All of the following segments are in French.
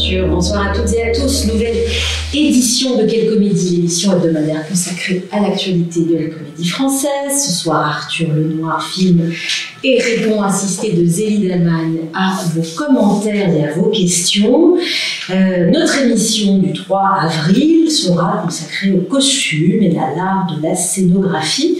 Culture. Bonsoir à toutes et à tous. Nouvelle édition de Quelle Comédie, l'émission hebdomadaire consacrée à l'actualité de la comédie française. Ce soir, Arthur Lenoir filme et répond assisté de Zélie Dallemagne à vos commentaires et à vos questions. Notre émission du 3 avril sera consacrée aux costumes et à l'art de la scénographie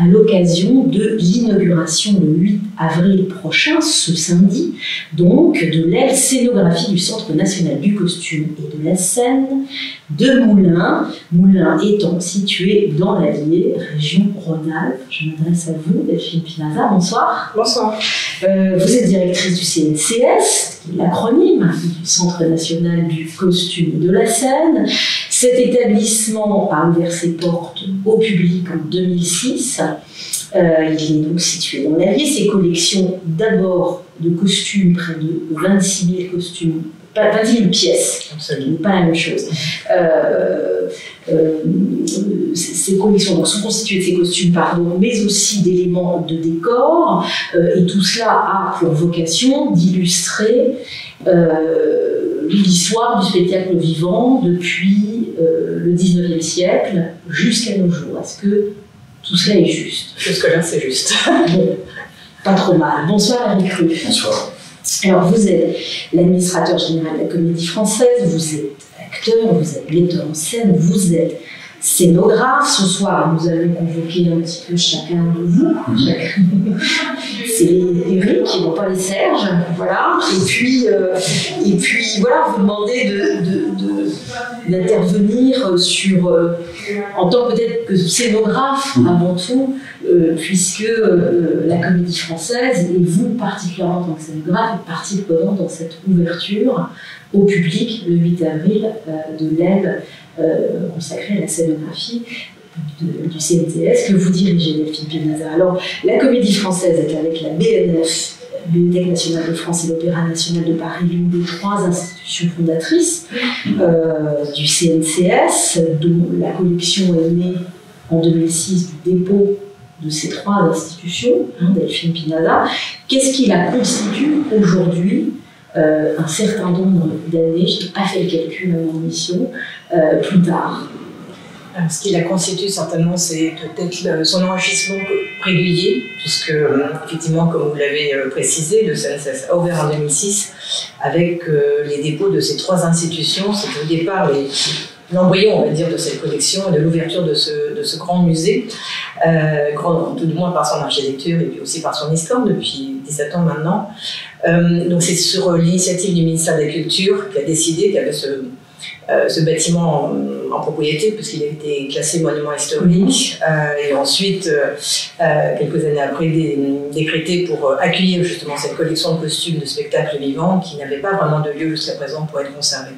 à l'occasion de l'inauguration le 8 avril prochain, ce samedi, donc de l'aile scénographie du Centre national du costume et de la scène de Moulins. Moulins étant situé dans l'Allier, région Rhône-Alpes. Je m'adresse à vous, Delphine Pinaza. Bonsoir. Bonsoir. Vous êtes directrice du CNCS, l'acronyme du Centre national du costume et de la scène. Cet établissement a ouvert ses portes au public en 2006. Il est donc situé dans l'Allier. Ses collections d'abord de costumes, près de 26 000 costumes, pas 26 000 pièces, absolument pas la même chose. Ces collections donc, sont constituées de ces costumes, mais aussi d'éléments de décor, et tout cela a pour vocation d'illustrer l'histoire du spectacle vivant depuis le 19e siècle jusqu'à nos jours. Est-ce que tout cela est juste? Jusque-là, c'est juste. Bon, pas trop mal. Bonsoir, Eric Rue. Bonsoir. Alors, vous êtes l'administrateur général de la Comédie Française, vous êtes acteur, vous êtes metteur en scène, vous êtes scénographe. Ce soir, nous allons convoquer un petit peu chacun de vous. C'est les Eric, et non pas les Serge, voilà. Et puis voilà, vous demandez d'intervenir sur, en tant peut-être que scénographe avant tout, puisque la Comédie Française, et vous particulièrement en tant que scénographe, êtes partie prenante dans cette ouverture au public le 8 avril de l'aile consacrée à la scénographie du CNCS que vous dirigez, Delphine Pinaza. Alors, la Comédie Française est avec la BNF, Bibliothèque nationale de France et l'Opéra national de Paris, l'une des 3 institutions fondatrices du CNCS, dont la collection est née en 2006 du dépôt de ces 3 institutions, Delphine Pinaza. Qu'est-ce qui la constitue aujourd'hui, un certain nombre d'années, je n'ai pas fait le calcul à mon émission, plus tard? Alors, ce qui la constitue certainement, c'est peut-être son enrichissement régulier, puisque effectivement, comme vous l'avez précisé, le CNCS a ouvert en 2006 avec les dépôts de ces 3 institutions. C'était au départ l'embryon, on va dire, de cette collection et de l'ouverture de ce grand musée, tout du moins par son architecture et puis aussi par son histoire depuis 17 ans maintenant. Donc c'est sur l'initiative du ministère de la Culture qui a décidé qu'il y avait ce bâtiment en propriété, puisqu'il a été classé monument historique, et ensuite, quelques années après, décrété pour accueillir justement cette collection de costumes de spectacles vivants qui n'avait pas vraiment de lieu jusqu'à présent pour être conservée.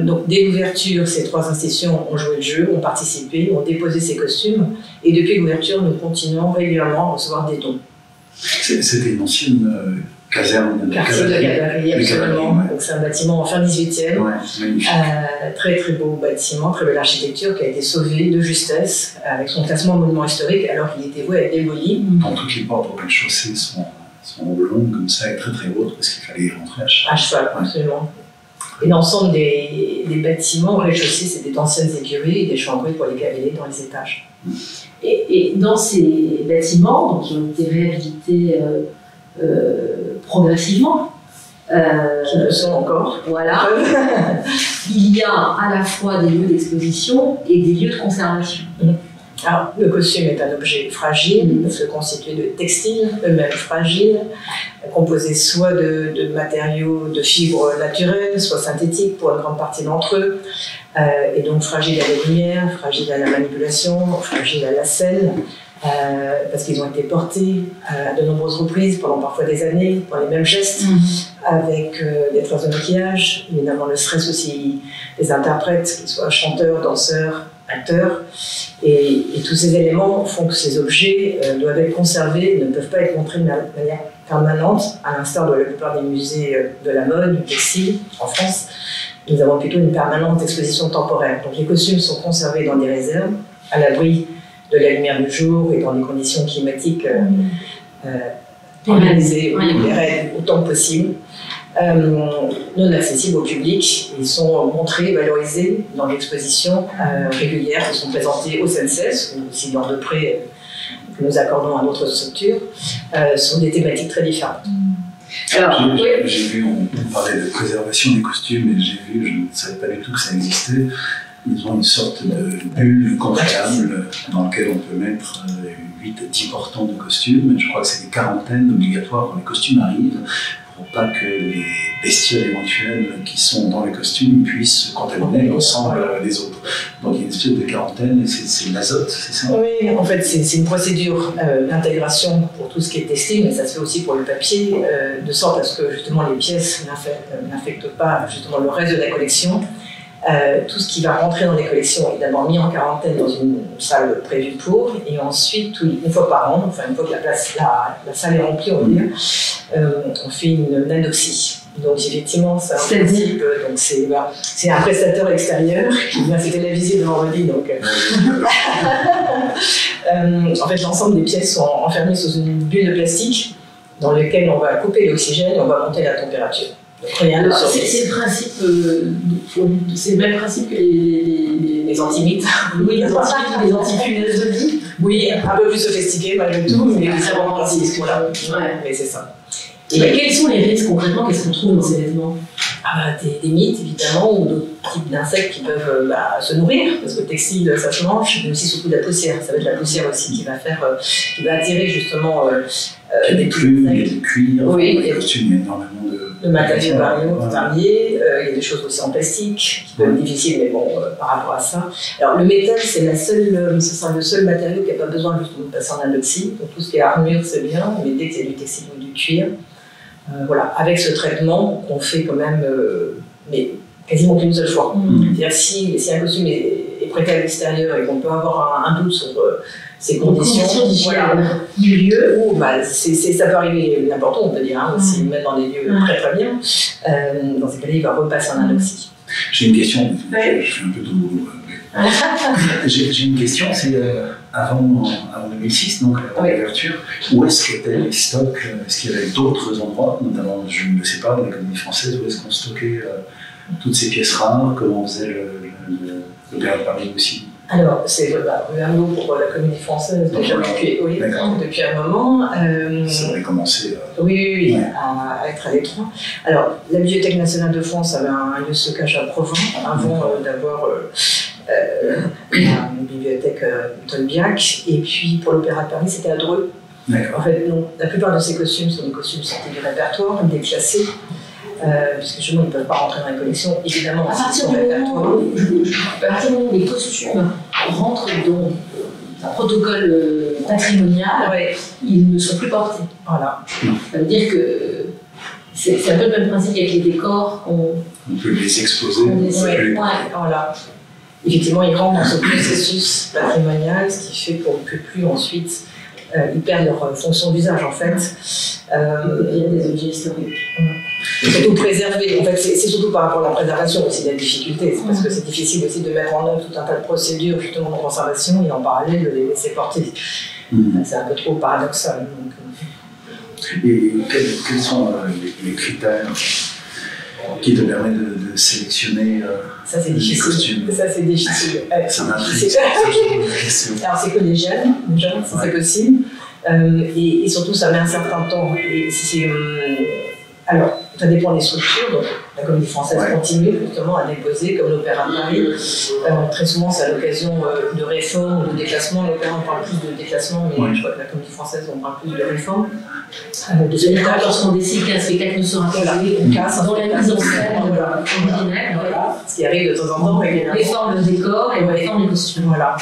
Donc dès l'ouverture, ces 3 institutions ont joué le jeu, ont participé, ont déposé ces costumes, et depuis l'ouverture, nous continuons régulièrement à recevoir des dons. C'était une ancienne caserne de cavalerie, absolument. Ouais. Donc c'est un bâtiment en fin 18e, très très beau bâtiment, très belle architecture qui a été sauvé de justesse avec son classement monument historique alors qu'il était voué à être démoli. Dans toutes les portes au rez-de-chaussée sont oblongues comme ça et très très hautes parce qu'il fallait y rentrer à cheval. À cheval, absolument. Et l'ensemble des bâtiments au rez-de-chaussée, c'est des anciennes écuries et des chambreries pour les cavaliers dans les étages. Et dans ces bâtiments, donc, qui ont été réhabilités progressivement, qui le sont encore. Voilà. Il y a à la fois des lieux d'exposition et des lieux de conservation. Alors, le costume est un objet fragile, parce que constitué de textiles, eux-mêmes fragiles, composés soit de matériaux de fibres naturelles, soit synthétiques pour une grande partie d'entre eux, et donc fragiles à la lumière, fragiles à la manipulation, fragiles à la scène, parce qu'ils ont été portés à de nombreuses reprises, pendant parfois des années, pour les mêmes gestes, avec des traces de maquillage, évidemment le stress aussi des interprètes, qu'ils soient chanteurs, danseurs, acteurs, et tous ces éléments font que ces objets doivent être conservés, ne peuvent pas être montrés de manière permanente, à l'instar de la plupart des musées de la mode, du textile en France. Nous avons plutôt une permanente exposition temporaire. Donc les costumes sont conservés dans des réserves, à l'abri de la lumière du jour et dans des conditions climatiques organisées autant que possible. non accessibles au public. Ils sont montrés et valorisés dans l'exposition régulière qui sont présentées au CNCS, ou aussi dans de près que nous accordons à notre structure, sont des thématiques très différentes. Alors, j'ai vu, on parlait de préservation des costumes, et j'ai vu, je ne savais pas du tout que ça existait. Ils ont une sorte de bulle confortable dans laquelle on peut mettre 8 à 10 portants de costumes. Je crois que c'est des quarantaines obligatoires quand les costumes arrivent, pour pas que les bestioles éventuelles qui sont dans les costumes puissent contaminer l'ensemble des autres. Donc il y a une espèce de quarantaine, et c'est de l'azote, c'est ça? Oui, en fait c'est une procédure d'intégration pour tout ce qui est textile, mais ça se fait aussi pour le papier, de sorte à ce que justement les pièces n'affectent pas justement le reste de la collection. Tout ce qui va rentrer dans les collections est d'abord mis en quarantaine dans une salle prévue pour, et ensuite, une fois par an, enfin une fois que la salle est remplie, on va dire, on fait une anoxie. Donc effectivement, c'est un principe, donc c'est un prestataire extérieur qui vient, c'était la visite de vendredi, donc en fait l'ensemble des pièces sont enfermées sous une bulle de plastique dans laquelle on va couper l'oxygène et on va monter la température. C'est le principe, c'est le même principe que les antimites. Oui, les antimites ou les antipunaises de lit. Oui, un peu plus sophistiqué malgré tout, mais c'est vraiment principe. Voilà. Mais c'est ça. Et quels sont les risques concrètement? Qu'est-ce qu'on trouve dans ces vêtements? Des mythes évidemment, ou d'autres types d'insectes qui peuvent se nourrir, parce que le textile ça se mange, mais aussi surtout de la poussière. Ça va être la poussière aussi qui va attirer justement des plumes, il y a du cuir, oui, les costumes, il y a énormément de matériaux variés, il y a des choses aussi en plastique qui peuvent être difficiles, mais bon, par rapport à ça. Alors le métal, c'est le seul matériau qui n'a pas besoin justement de passer en anoxie. Donc tout ce qui est armure, c'est bien, mais dès qu'il y a du textile ou du cuir, voilà, avec ce traitement, on fait quand même, mais quasiment qu'une seule fois. C'est-à-dire si un costume est prêté à l'extérieur et qu'on peut avoir un doute sur ces conditions du lieu, où ça peut arriver n'importe où, on peut dire, aussi, même dans des lieux très très bien, dans ces cas-là, il va repasser en anoxie. J'ai une question, je suis un peu douloureux. J'ai une question, c'est avant 2006, donc avant l'ouverture, où est-ce qu'étaient les stocks? Est-ce qu'il y avait d'autres endroits, notamment, je ne le sais pas, dans l'économie française, où est-ce qu'on stockait toutes ces pièces rares? Comment on faisait l'Opéra de Paris aussi? Alors, c'est rue Arnaud pour la Comédie Française, déjà depuis un moment. Ça avait commencé à être à l'étroit. Alors, la Bibliothèque nationale de France avait un lieu de stockage à Provins, avant d'avoir une bibliothèque Tolbiac. Et puis, pour l'Opéra de Paris, c'était à Dreux. En fait, non, la plupart de ces costumes sont des costumes sortis du répertoire, déclassés. Puisque justement ils ne peuvent pas rentrer dans les collections, évidemment. À partir du moment où les costumes rentrent dans un protocole patrimonial, ils ne sont plus portés. Voilà. Ça veut dire que c'est un peu le même principe avec les décors. On peut les exposer. Voilà. Effectivement, ils rentrent dans ce processus patrimonial, ce qui fait qu'on ne peut plus ensuite. Ils perdent leur fonction d'usage en fait. Il y a des objets historiques. Surtout préserver. En fait, c'est surtout par rapport à la préservation aussi la difficulté. C'est parce que c'est difficile aussi de mettre en œuvre tout un tas de procédures justement de conservation et en parallèle de les laisser porter. C'est un peu trop paradoxal. Donc. Et quels sont les critères qui te permettent de sélectionner ça, c'est difficile. les costumes? Ça, c'est difficile. Ça m'intrigue. Alors, c'est que des jeunes, si c'est possible. Et surtout, ça met un certain temps. Et alors, ça dépend des structures. Donc, la Comédie Française continue justement à déposer, comme l'Opéra de Paris. Très souvent, c'est à l'occasion de réformes ou de déclassements. L'Opéra, on parle plus de déclassement, mais je crois que la Comédie Française, on parle plus de réformes. Lorsqu'on décide qu'un spectacle ne sera pas joué, on casse dans la mise en scène originelle, ce qui arrive de temps en temps. On réforme le décor et on réforme les costumes. Voilà.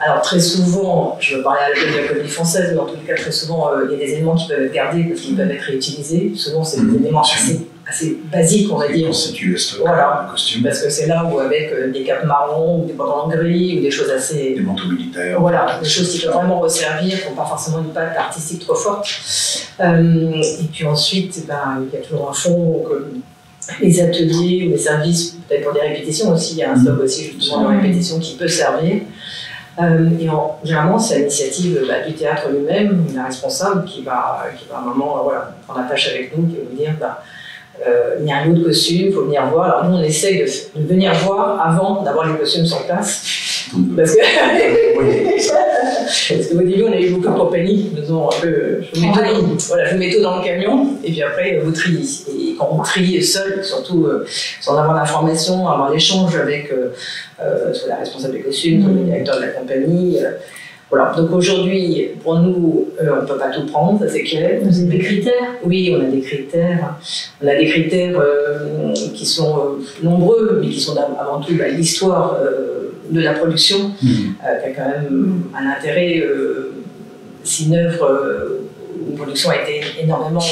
Alors très souvent, je veux parler à la de la Comédie Française, mais en tout cas très souvent, il y a des éléments qui peuvent être gardés parce qu'ils peuvent être réutilisés. Souvent, c'est des éléments assez basiques, on va dire. Constitue le stock de costumes. Parce que c'est là où avec des capes marrons, ou des pantalons gris, ou des choses assez... Des manteaux militaires. Voilà, des choses qui peuvent vraiment resservir, qui n'ont pas forcément une patte artistique trop forte. Et puis ensuite, il y a toujours un fond... les ateliers ou les services, peut-être pour des répétitions aussi, il y a un stock aussi justement de répétitions qui peut servir. Et généralement, c'est à l'initiative du théâtre lui-même, la responsable, qui va à un moment prendre la tâche avec nous, qui va nous dire il y a un lot de costumes, il faut venir voir. Alors nous, on essaie de venir voir avant d'avoir les costumes sur place. Parce que au début, on a eu beaucoup de compagnies. Nous avons un peu, je vous mets tout dans le camion, et puis après, vous triez. Et quand on trie seul, surtout sans avoir l'information, avoir l'échange avec soit la responsable des costumes, soit le directeur de la compagnie. Voilà. Donc aujourd'hui, pour nous, on ne peut pas tout prendre, ça c'est clair. Vous avez des critères? Oui, on a des critères. On a des critères qui sont nombreux, mais qui sont avant tout l'histoire de la production, qui a quand même un intérêt. Si une œuvre, une production a été énormément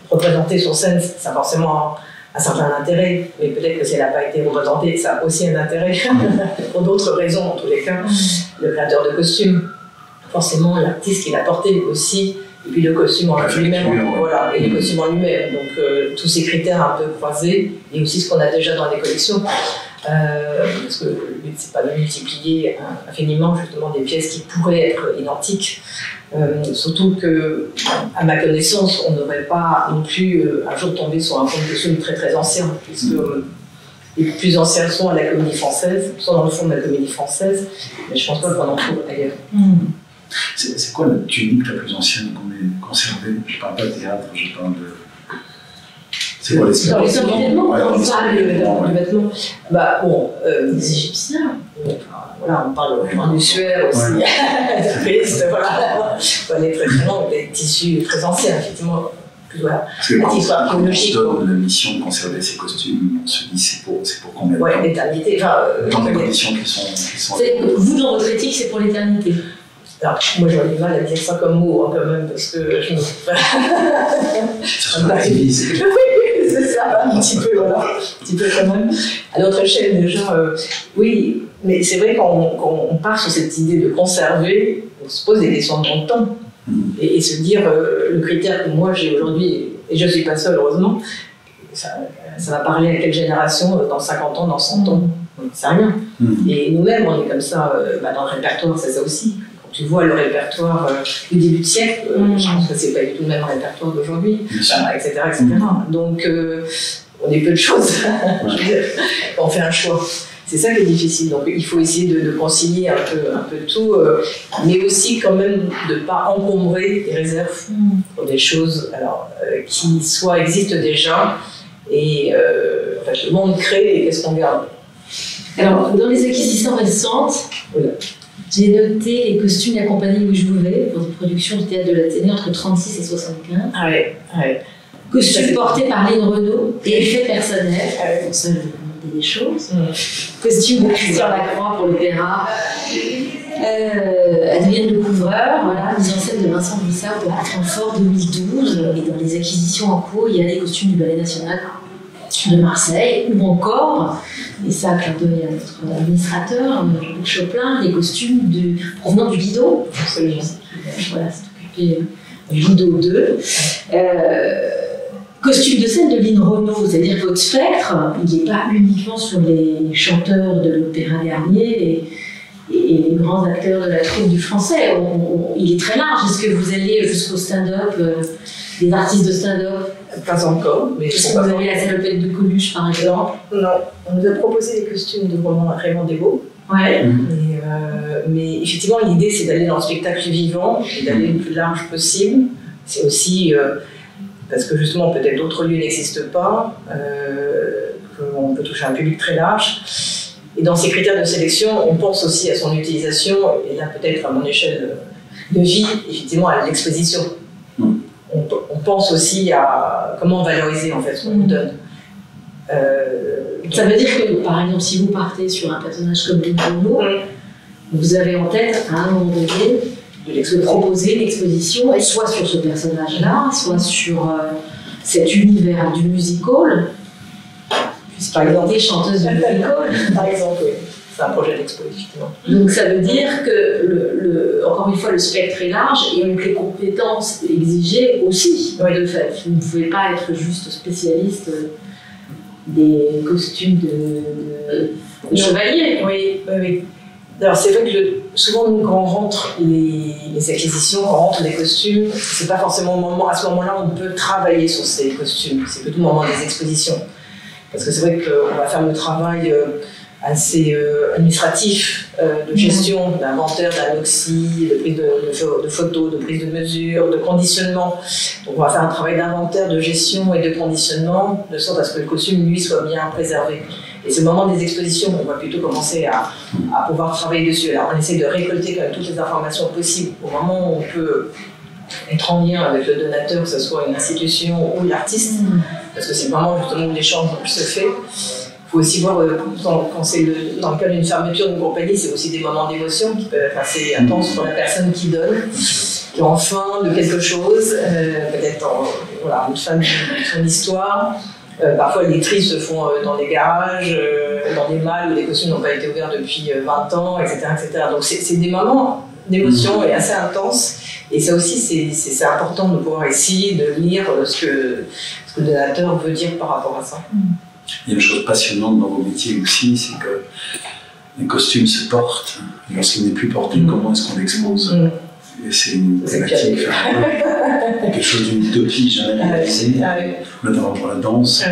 représentée sur scène, ça a forcément un certain intérêt, mais peut-être que si elle n'a pas été représentée, ça a aussi un intérêt, pour d'autres raisons en tous les cas. Le créateur de costumes, forcément l'artiste qui l'a porté aussi, et puis le costume en lui-même, voilà, et le costume en lui-même. Donc tous ces critères un peu croisés, et aussi ce qu'on a déjà dans les collections. Parce que le but, c'est pas de multiplier infiniment justement des pièces qui pourraient être identiques. Surtout que, à ma connaissance, on n'aurait pas non plus un jour tombé sur un fond de costume très très ancien, puisque les plus anciens sont à la Comédie Française, sont dans le fond de la Comédie Française, mais je pense pas qu'on en trouve ailleurs. C'est quoi la tunique la plus ancienne qu'on ait conservée? Je parle pas de théâtre, je parle de... C'est quoi les Dans les vêtements, ouais, on parle du vêtement. Bah bon, des Égyptiens. Voilà, on parle du suaire aussi, de Christ, voilà. On est très très long, des tissus très anciens, effectivement. Voilà. Parce que quand on se donne la mission de conserver ces costumes, on se dit c'est pour combien de temps? Oui, l'éternité. Dans des conditions qui sont... Vous, dans votre éthique, c'est pour l'éternité. Alors, moi j'aurais du mal à dire ça comme mot, hein, quand même, parce que je me... Ça relativise. Oui, c'est ça, un petit peu, voilà. Un petit peu quand même. À notre échelle, déjà, oui, mais c'est vrai qu'on part sur cette idée de conserver, on se pose des questions de temps. Et se dire, le critère que moi j'ai aujourd'hui, et je ne suis pas seule, heureusement, ça va parler à quelle génération dans 50 ans, dans 100 ans, c'est rien. Et nous-mêmes, on est comme ça, dans le répertoire, c'est ça aussi. Tu vois le répertoire du début du siècle, je pense que c'est pas du tout le même répertoire d'aujourd'hui, etc., etc. Donc, on est peu de choses, je veux dire, quand on fait un choix. C'est ça qui est difficile. Donc, il faut essayer de concilier un peu tout, mais aussi quand même de ne pas encombrer les réserves pour des choses qui soit existent déjà et en fait, le monde crée et qu'est-ce qu'on garde. Alors, dans les acquisitions récentes, j'ai noté les costumes de la compagnie Louis Jouvet pour des productions du théâtre de l'Athénée entre 36 et 75. Ah ouais. Costumes portés par Lynn Renaud et effets personnels. Pour ça, je vais vous demander des choses. Costume de Christian Lacroix pour l'opéra. Adrienne Le Couvreur, voilà, mise en scène de Vincent Brissard pour Francfort 2012. Et dans les acquisitions en cours, il y a les costumes du Ballet National de Marseille, ou encore, et ça, clin d'œil à notre administrateur, Jean-Luc Choplin, les costumes provenant du Lido. Voilà, c'est occupé du Lido 2. Costume de scène de Lynn Renaud, c'est-à-dire que votre spectre, il n'est pas uniquement sur les chanteurs de l'Opéra Garnier et les grands acteurs de la troupe du français. Il est très large. Est-ce que vous allez jusqu'au stand-up, des artistes de stand-up? Pas encore, mais est-ce que vous avez la salopette de Coluche, par exemple? Non, on nous a proposé des costumes de Raymond Devaux. Ouais. Mais effectivement, l'idée, c'est d'aller dans le spectacle vivant et d'aller le plus large possible. C'est aussi parce que justement, peut-être d'autres lieux n'existent pas, qu'on peut toucher un public très large. Et dans ces critères de sélection, on pense aussi à son utilisation, et là peut-être à mon échelle de vie, effectivement à l'exposition. On pense aussi à comment valoriser en fait ce qu'on nous donne. Ça veut dire que, par exemple, si vous partez sur un personnage comme Lynn Renaud, vous avez en tête, à un moment donné, de proposer l'exposition, soit sur ce personnage-là, soit sur cet univers du musical, par exemple des chanteuses de musical. Par exemple, oui. C'est un projet d'expo, effectivement. Donc ça veut dire que, encore une fois, le spectre est large et donc les compétences exigées aussi, de fait. Vous ne pouvez pas être juste spécialiste des costumes de chevalier. Oui. Alors c'est vrai que souvent nous, quand on rentre les acquisitions, quand on rentre les costumes, c'est pas forcément le moment, à ce moment-là on peut travailler sur ces costumes, c'est plutôt le moment des expositions. Parce que c'est vrai qu'on va faire le travail assez administratif, de gestion, d'inventaire, d'anoxie, de prise de photos, de prise de mesures, de conditionnement. Donc on va faire un travail d'inventaire, de gestion et de conditionnement, de sorte à ce que le costume, lui, soit bien préservé. Et c'est le moment des expositions qu'on va plutôt commencer à pouvoir travailler dessus. Alors on essaie de récolter quand même toutes les informations possibles au moment où on peut être en lien avec le donateur, que ce soit une institution ou l'artiste, parce que c'est vraiment justement où l'échange se fait. Il faut aussi voir, quand c'est dans le cas d'une fermeture d'une compagnie, c'est aussi des moments d'émotion qui peuvent être assez intenses pour la personne qui donne, qui est en fin de quelque chose, peut-être une fin de son histoire. Parfois, les tris se font dans des garages, dans des malles où les costumes n'ont pas été ouverts depuis 20 ans, etc. etc. Donc, c'est des moments d'émotion et assez intenses. Et ça aussi, c'est important de pouvoir essayer de lire ce que le donateur veut dire par rapport à ça. Il y a une chose passionnante dans vos métiers aussi, c'est que les costumes se portent. Lorsqu'il n'est plus porté, comment est-ce qu'on l'expose? Et c'est une thématique, quelque chose d'une utopie jamais réalisée, notamment pour la danse.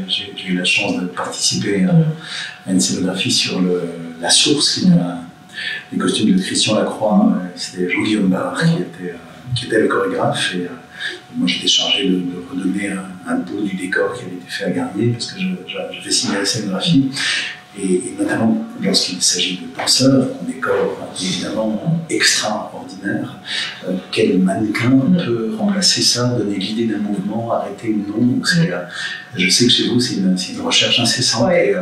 J'ai eu la chance de participer à une scénographie sur la source des costumes de Christian Lacroix. C'était Jean-Guillaume Barre qui était le chorégraphe. Et moi j'étais chargé de redonner un bout du décor qui avait été fait à Garnier, parce que je dessinais la scénographie. Et notamment lorsqu'il s'agit de danseurs, on décore évidemment extraordinaire. Quel mannequin peut remplacer ça, donner l'idée d'un mouvement, arrêter ou non? Donc je sais que chez vous c'est une recherche incessante. Ouais,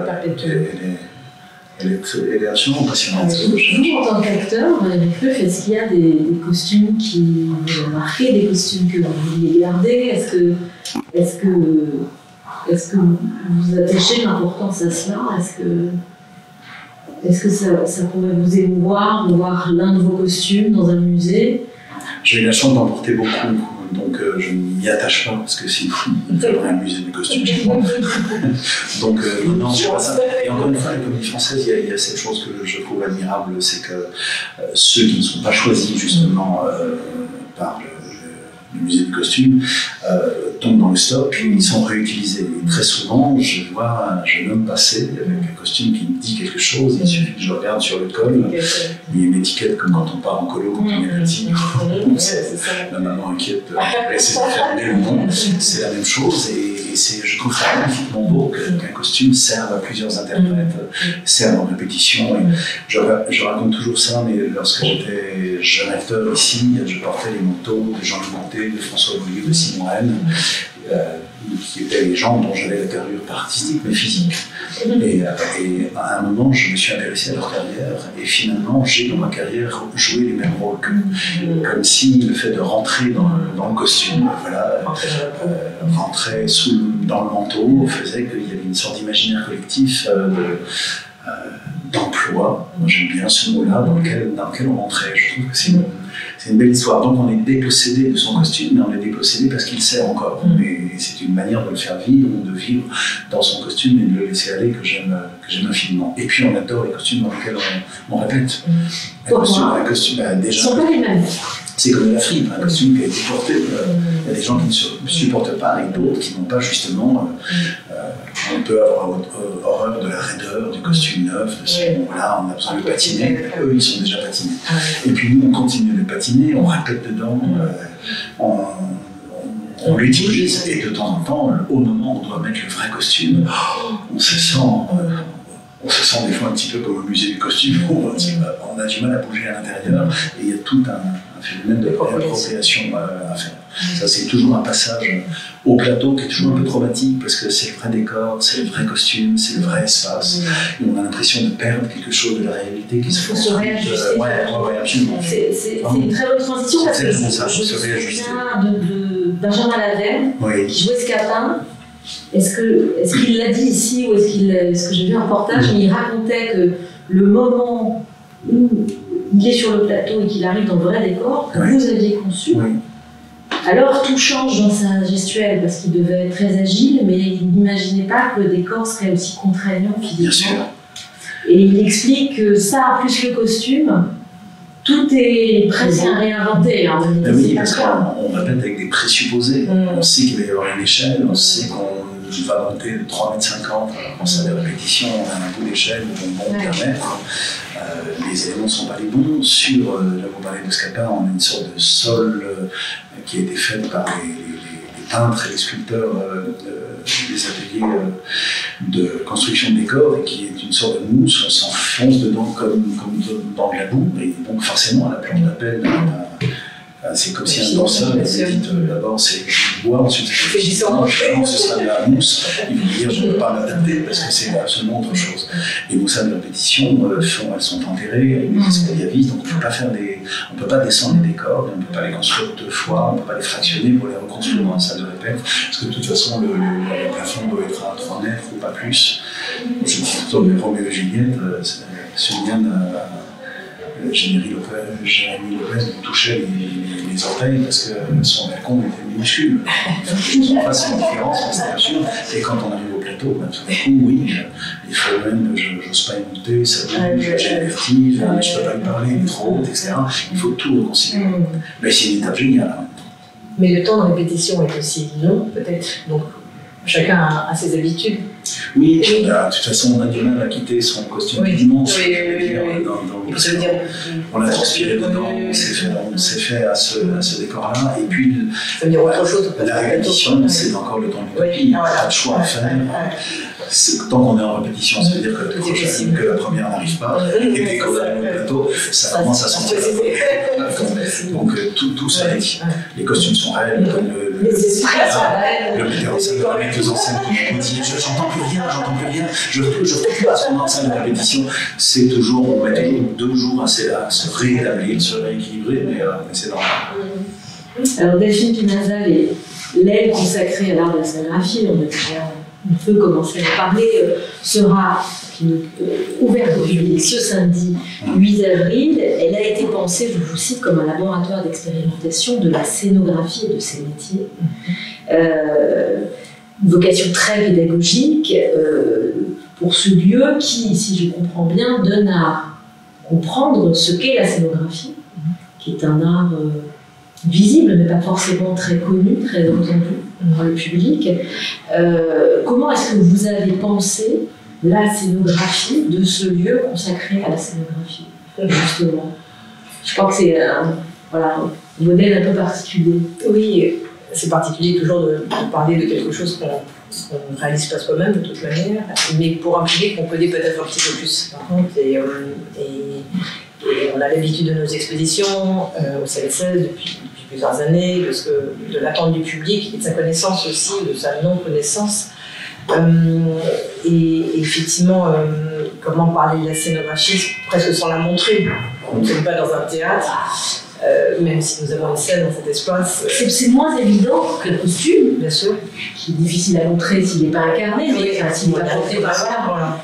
elle est absolument passionnante. Vous, en tant qu'acteur, est-ce qu'il y a des costumes qui vous ont marqué, des costumes que vous vouliez garder? Est-ce que vous attachez l'importance à cela? Est-ce que ça pourrait vous émouvoir de voir l'un de vos costumes dans un musée? J'ai eu la chance d'en porter beaucoup, donc je ne m'y attache pas, parce que c'est fou, j'aurais un musée de costumes chez moi. Donc non, c'est pas ça. Et encore une fois, la comédie française, il y a cette chose que je trouve admirable, c'est que ceux qui ne sont pas choisis justement par le musée du costume tombent dans le stock et ils sont réutilisés. Et très souvent, je vois un jeune homme passer avec un costume qui me dit quelque chose, il suffit que je regarde sur le col, il y a une étiquette comme quand on part en colo, quand on est petit. La maman inquiète, c'est fermer le nom, c'est la même chose. Et je trouve ça magnifiquement beau qu'un costume serve à plusieurs interprètes, serve en répétition. Et je raconte toujours ça, mais lorsque j'étais jeune acteur ici, je portais les manteaux de Jean-Louis Monté, de François Beaulieu, de Simon Rennes, qui étaient les gens dont j'avais la carrure pas artistique mais physique. Et à un moment, je me suis intéressé à leur carrière, et finalement, j'ai dans ma carrière joué les mêmes rôles qu'eux. Comme si le fait de rentrer dans le costume, rentrer dans le manteau, faisait qu'il y avait une sorte d'imaginaire collectif d'emploi. Moi, j'aime bien ce mot-là, dans lequel on rentrait. Je trouve que c'est une belle histoire. Donc on est dépossédé de son costume, mais on est dépossédé parce qu'il sert encore. Et c'est une manière de le faire vivre, ou de vivre dans son costume et de le laisser aller, que j'aime infiniment. Et puis on adore les costumes dans lesquels on répète. Un costume déjà. Sont pas les mêmes. C'est comme la frime, un costume qui a été porté. Il y a des gens qui ne supportent pas, et d'autres qui n'ont pas justement. On peut avoir horreur de la raideur du costume neuf, de ce moment-là, on a besoin de patiner. Eux, ils sont déjà patinés. Et puis nous, on continue de patiner, on répète dedans, on l'utilise, et de temps en temps, au moment où on doit mettre le vrai costume, on se sent des fois un petit peu comme au musée du costume, où on a du mal à bouger à l'intérieur, et il y a tout un phénomène de réappropriation à faire. Ça, c'est toujours un passage au plateau qui est toujours un peu traumatique, parce que c'est le vrai décor, c'est le vrai costume, c'est le vrai espace, et on a l'impression de perdre quelque chose de la réalité qui se fait. Ouais, absolument. C'est une très bonne transition, parce que je me souviens de Benjamin Laverne, qui jouait Scapin. Est-ce qu'il l'a dit ici, ou est-ce que j'ai vu un reportage, mais il racontait que le moment où il est sur le plateau et qu'il arrive dans le vrai décor que vous aviez conçu, alors tout change dans sa gestuelle, parce qu'il devait être très agile, mais il n'imaginait pas que le décor serait aussi contraignant physiquement. Et il explique que ça, plus le costume, tout est presque à réinventer. Hein, oui, parce qu'on répète avec des présupposés. On sait qu'il va y avoir une échelle, on sait qu'on va monter de 3,50 m. En salle de répétition, on a un bout d'échelle de bon diamètre. Les éléments ne sont pas les bons. Sur la Ballet de Scapa, on a une sorte de sol qui a été fait par les peintres et les sculpteurs des ateliers de construction de décors, et qui est une sorte de mousse. On s'enfonce dedans comme dans de la boue, et donc forcément à la planche d'appel, c'est comme si un danseur avait dit d'abord c'est du bois, ensuite c'est du ciment, ce sera de la mousse. Il veut dire je ne peux pas m'adapter parce que c'est absolument autre chose. Et nos salles de répétition, elles sont enterrées avec des escaliers à vis, donc on ne peut pas descendre les décors, on ne peut pas les construire 2 fois, on ne peut pas les fractionner pour les reconstruire dans la salle de répète, parce que de toute façon le plafond doit être à 3 mètres ou pas plus. Je dis tout le temps Roméo et Juliette, Sylviane Jérémy Lopez nous touchait les orteils parce que son balcon était minuscule. Je ne sais pas si c'est une différence, mais c'est absurde. Et quand on arrive au plateau, tout d'un coup, oui, les phénomènes, je n'ose pas y monter, ça bouge, j'ai le vertige, je ne peux pas lui parler, il est trop haut, etc. Il faut tout reconsidérer. Mais c'est une étape géniale. Mais le temps de répétition est aussi long, peut-être. Donc, chacun a ses habitudes. Oui, de toute façon, on a du mal à quitter son costume du dimanche. On a transpiré dedans, on s'est fait à ce décor-là. Et puis, ça veut dire autre chose, la répétition, c'est encore le temps du tapis. Il n'y a pas de choix à faire. Tant qu'on est en répétition, ça veut dire que la première n'arrive pas. Et dès qu'on arrive au plateau, ça commence à sentir. Donc tout s'arrête. Les costumes sont réels, le metteur en scène, la metteuse en scène qui dit j'entends plus rien, je retrouve pas ce moment de salle de répétition. C'est toujours, on met toujours 2 jours à se réétablir, se rééquilibrer, mais c'est normal. Alors Delphine Pinazal et l'aile consacrée à l'art de la scénographie, on peut commencer à en parler, sera ouverte au public ce samedi 8 avril. Elle a été pensée, je vous cite, comme un laboratoire d'expérimentation de la scénographie et de ses métiers. Une vocation très pédagogique pour ce lieu qui, si je comprends bien, donne à comprendre ce qu'est la scénographie, qui est un art visible, mais pas forcément très connu, très entendu dans le public. Comment est-ce que vous avez pensé la scénographie de ce lieu consacré à la scénographie, justement? Je crois que c'est un modèle un peu particulier. Oui, c'est particulier toujours de parler de quelque chose qu'on ne réalise pas soi-même de toute manière, mais pour un public qu'on connaît peut-être un petit peu plus, par contre. Et on a l'habitude de nos expositions au CL16 depuis plusieurs années, de l'attente du public et de sa connaissance aussi, de sa non-connaissance. Et effectivement, comment parler de la scénographie presque sans la montrer. On ne sommes pas dans un théâtre, même si nous avons une scène dans cet espace. C'est moins évident que le costume, bien sûr, qui est difficile à montrer s'il n'est pas incarné, mais s'il n'est pas porté par ça.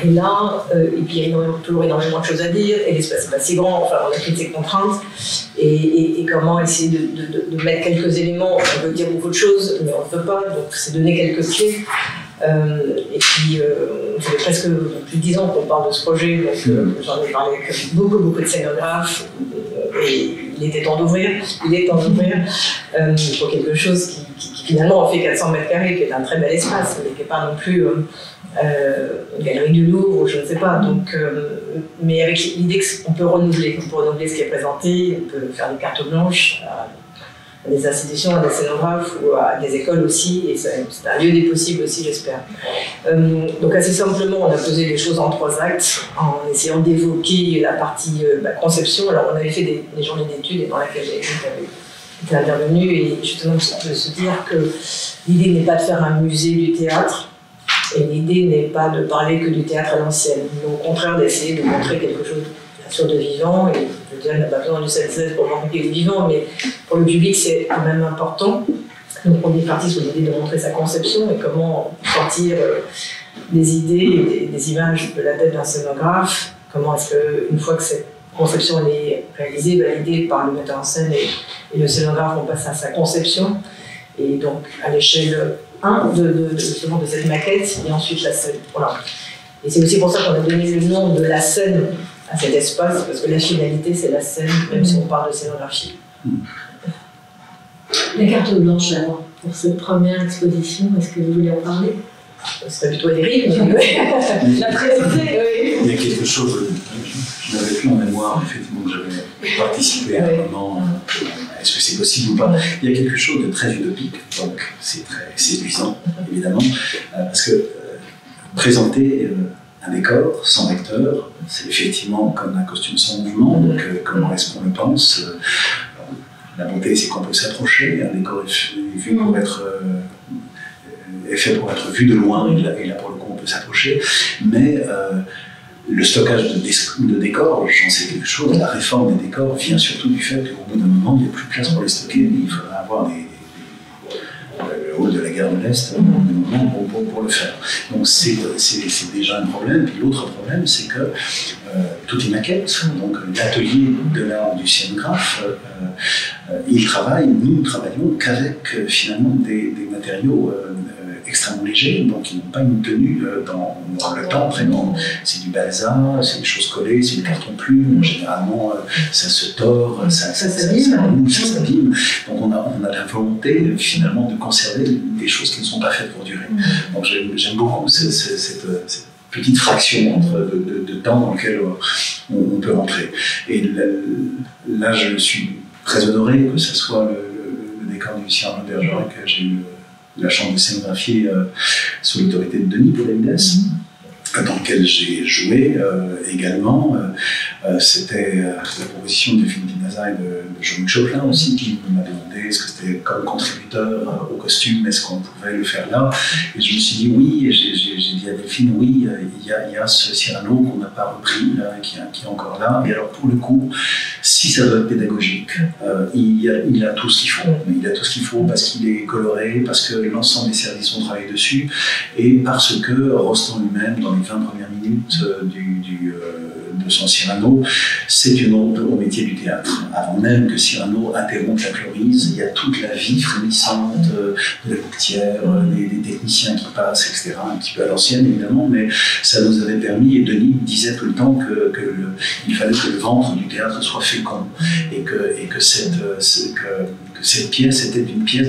Et là, et puis il y a toujours énormément de choses à dire, et l'espace n'est pas si grand, enfin on a toutes ces contraintes, et comment essayer de mettre quelques éléments, on veut dire beaucoup de choses, mais on ne peut pas, donc c'est donner quelques clés. Et puis, ça fait presque plus de 10 ans qu'on parle de ce projet, donc j'en ai parlé avec beaucoup de scénographes, et il est temps d'ouvrir pour quelque chose qui finalement fait 400 mètres carrés, qui est un très bel espace, mais qui n'est pas non plus une galerie du Louvre, ou je ne sais pas. Donc, mais avec l'idée qu'on peut renouveler ce qui est présenté, on peut faire des cartes blanches à des institutions, à des scénographes ou à des écoles aussi, et c'est un lieu des possibles aussi, j'espère. Donc assez simplement, on a posé les choses en 3 actes, en essayant d'évoquer la partie conception. Alors on avait fait des journées d'études dans laquelle j'étais intervenue, et justement de se dire que l'idée n'est pas de faire un musée du théâtre, et l'idée n'est pas de parler que du théâtre à l'ancienne, mais au contraire d'essayer de montrer quelque chose de vivant. Et je veux dire, il n'y a pas besoin du 7-16 pour montrer le vivant, mais pour le public c'est quand même important. Donc on est parti sur l'idée de montrer sa conception et comment sortir des idées et des images de la tête d'un scénographe. Comment est-ce qu'une fois que cette conception elle est réalisée, validée par le metteur en scène et le scénographe, on passe à sa conception. Et donc à l'échelle 1 justement de cette maquette, et ensuite la scène. Voilà. Et c'est aussi pour ça qu'on a donné le nom de la scène à cet espace, parce que la finalité, c'est la scène, même si on parle de scénographie. La carte blanche, alors, pour cette première exposition, est-ce que vous voulez en parler? Ce serait plutôt terrible. La présenter, oui. Il y a quelque chose, je n'avais plus en mémoire, effectivement, que j'avais participé à un moment. Est-ce que c'est possible ou pas? Il y a quelque chose de très utopique, donc c'est très séduisant, évidemment, parce que présenter un décor sans acteur, c'est effectivement comme un costume sans mouvement, donc comment est-ce qu'on le pense? La beauté, c'est qu'on peut s'approcher, un décor est vu pour être... est fait pour être vu de loin, et là pour le coup on peut s'approcher, mais le stockage de décors, j'en sais quelque chose, la réforme des décors vient surtout du fait qu'au bout d'un moment il n'y a plus de place pour les stocker, il faudra avoir le hall de la gare de l'Est pour le faire. Donc c'est déjà un problème. Puis l'autre problème, c'est que tout est maquette, donc l'atelier de l'art du scénographe, il travaille, nous ne travaillons qu'avec finalement des matériaux extrêmement légers, donc ils n'ont pas une tenue dans le temps très long. C'est du balsa, c'est des choses collées, c'est du carton plume, généralement ça se tord, ça s'abîme. Donc on a la volonté finalement de conserver des choses qui ne sont pas faites pour durer. Donc j'aime beaucoup cette petite fraction de temps dans lequel on peut rentrer. Et là je suis très honoré que ce soit le décor du Cyrano de Bergerac que j'ai eu la chance de scénographier sous l'autorité de Denis Podalides, dans lequel j'ai joué également. C'était la proposition de Philippe Pinaza et de Jean-Luc Choplin aussi, qui m'a demandé est-ce que c'était comme contributeur au costume, est-ce qu'on pouvait le faire là. Et je me suis dit oui, et j'ai dit à Delphine oui, il y a ce Cyrano qu'on n'a pas repris, là, qui est encore là. Et alors pour le coup, si ça doit être pédagogique, il a tout ce qu'il faut. Il a tout ce qu'il faut parce qu'il est coloré, parce que l'ensemble des services ont travaillé dessus, et parce que Rostand lui-même, dans les 20 premières minutes de son Cyrano, c'est une ode au métier du théâtre. Avant même que Cyrano interrompe la chlorise, il y a toute la vie frémissante de la bouquetière, des techniciens qui passent, etc. Un petit peu à l'ancienne évidemment, mais ça nous avait permis, et Denis disait tout le temps qu'il fallait que le ventre du théâtre soit fécond, et que cette pièce était une pièce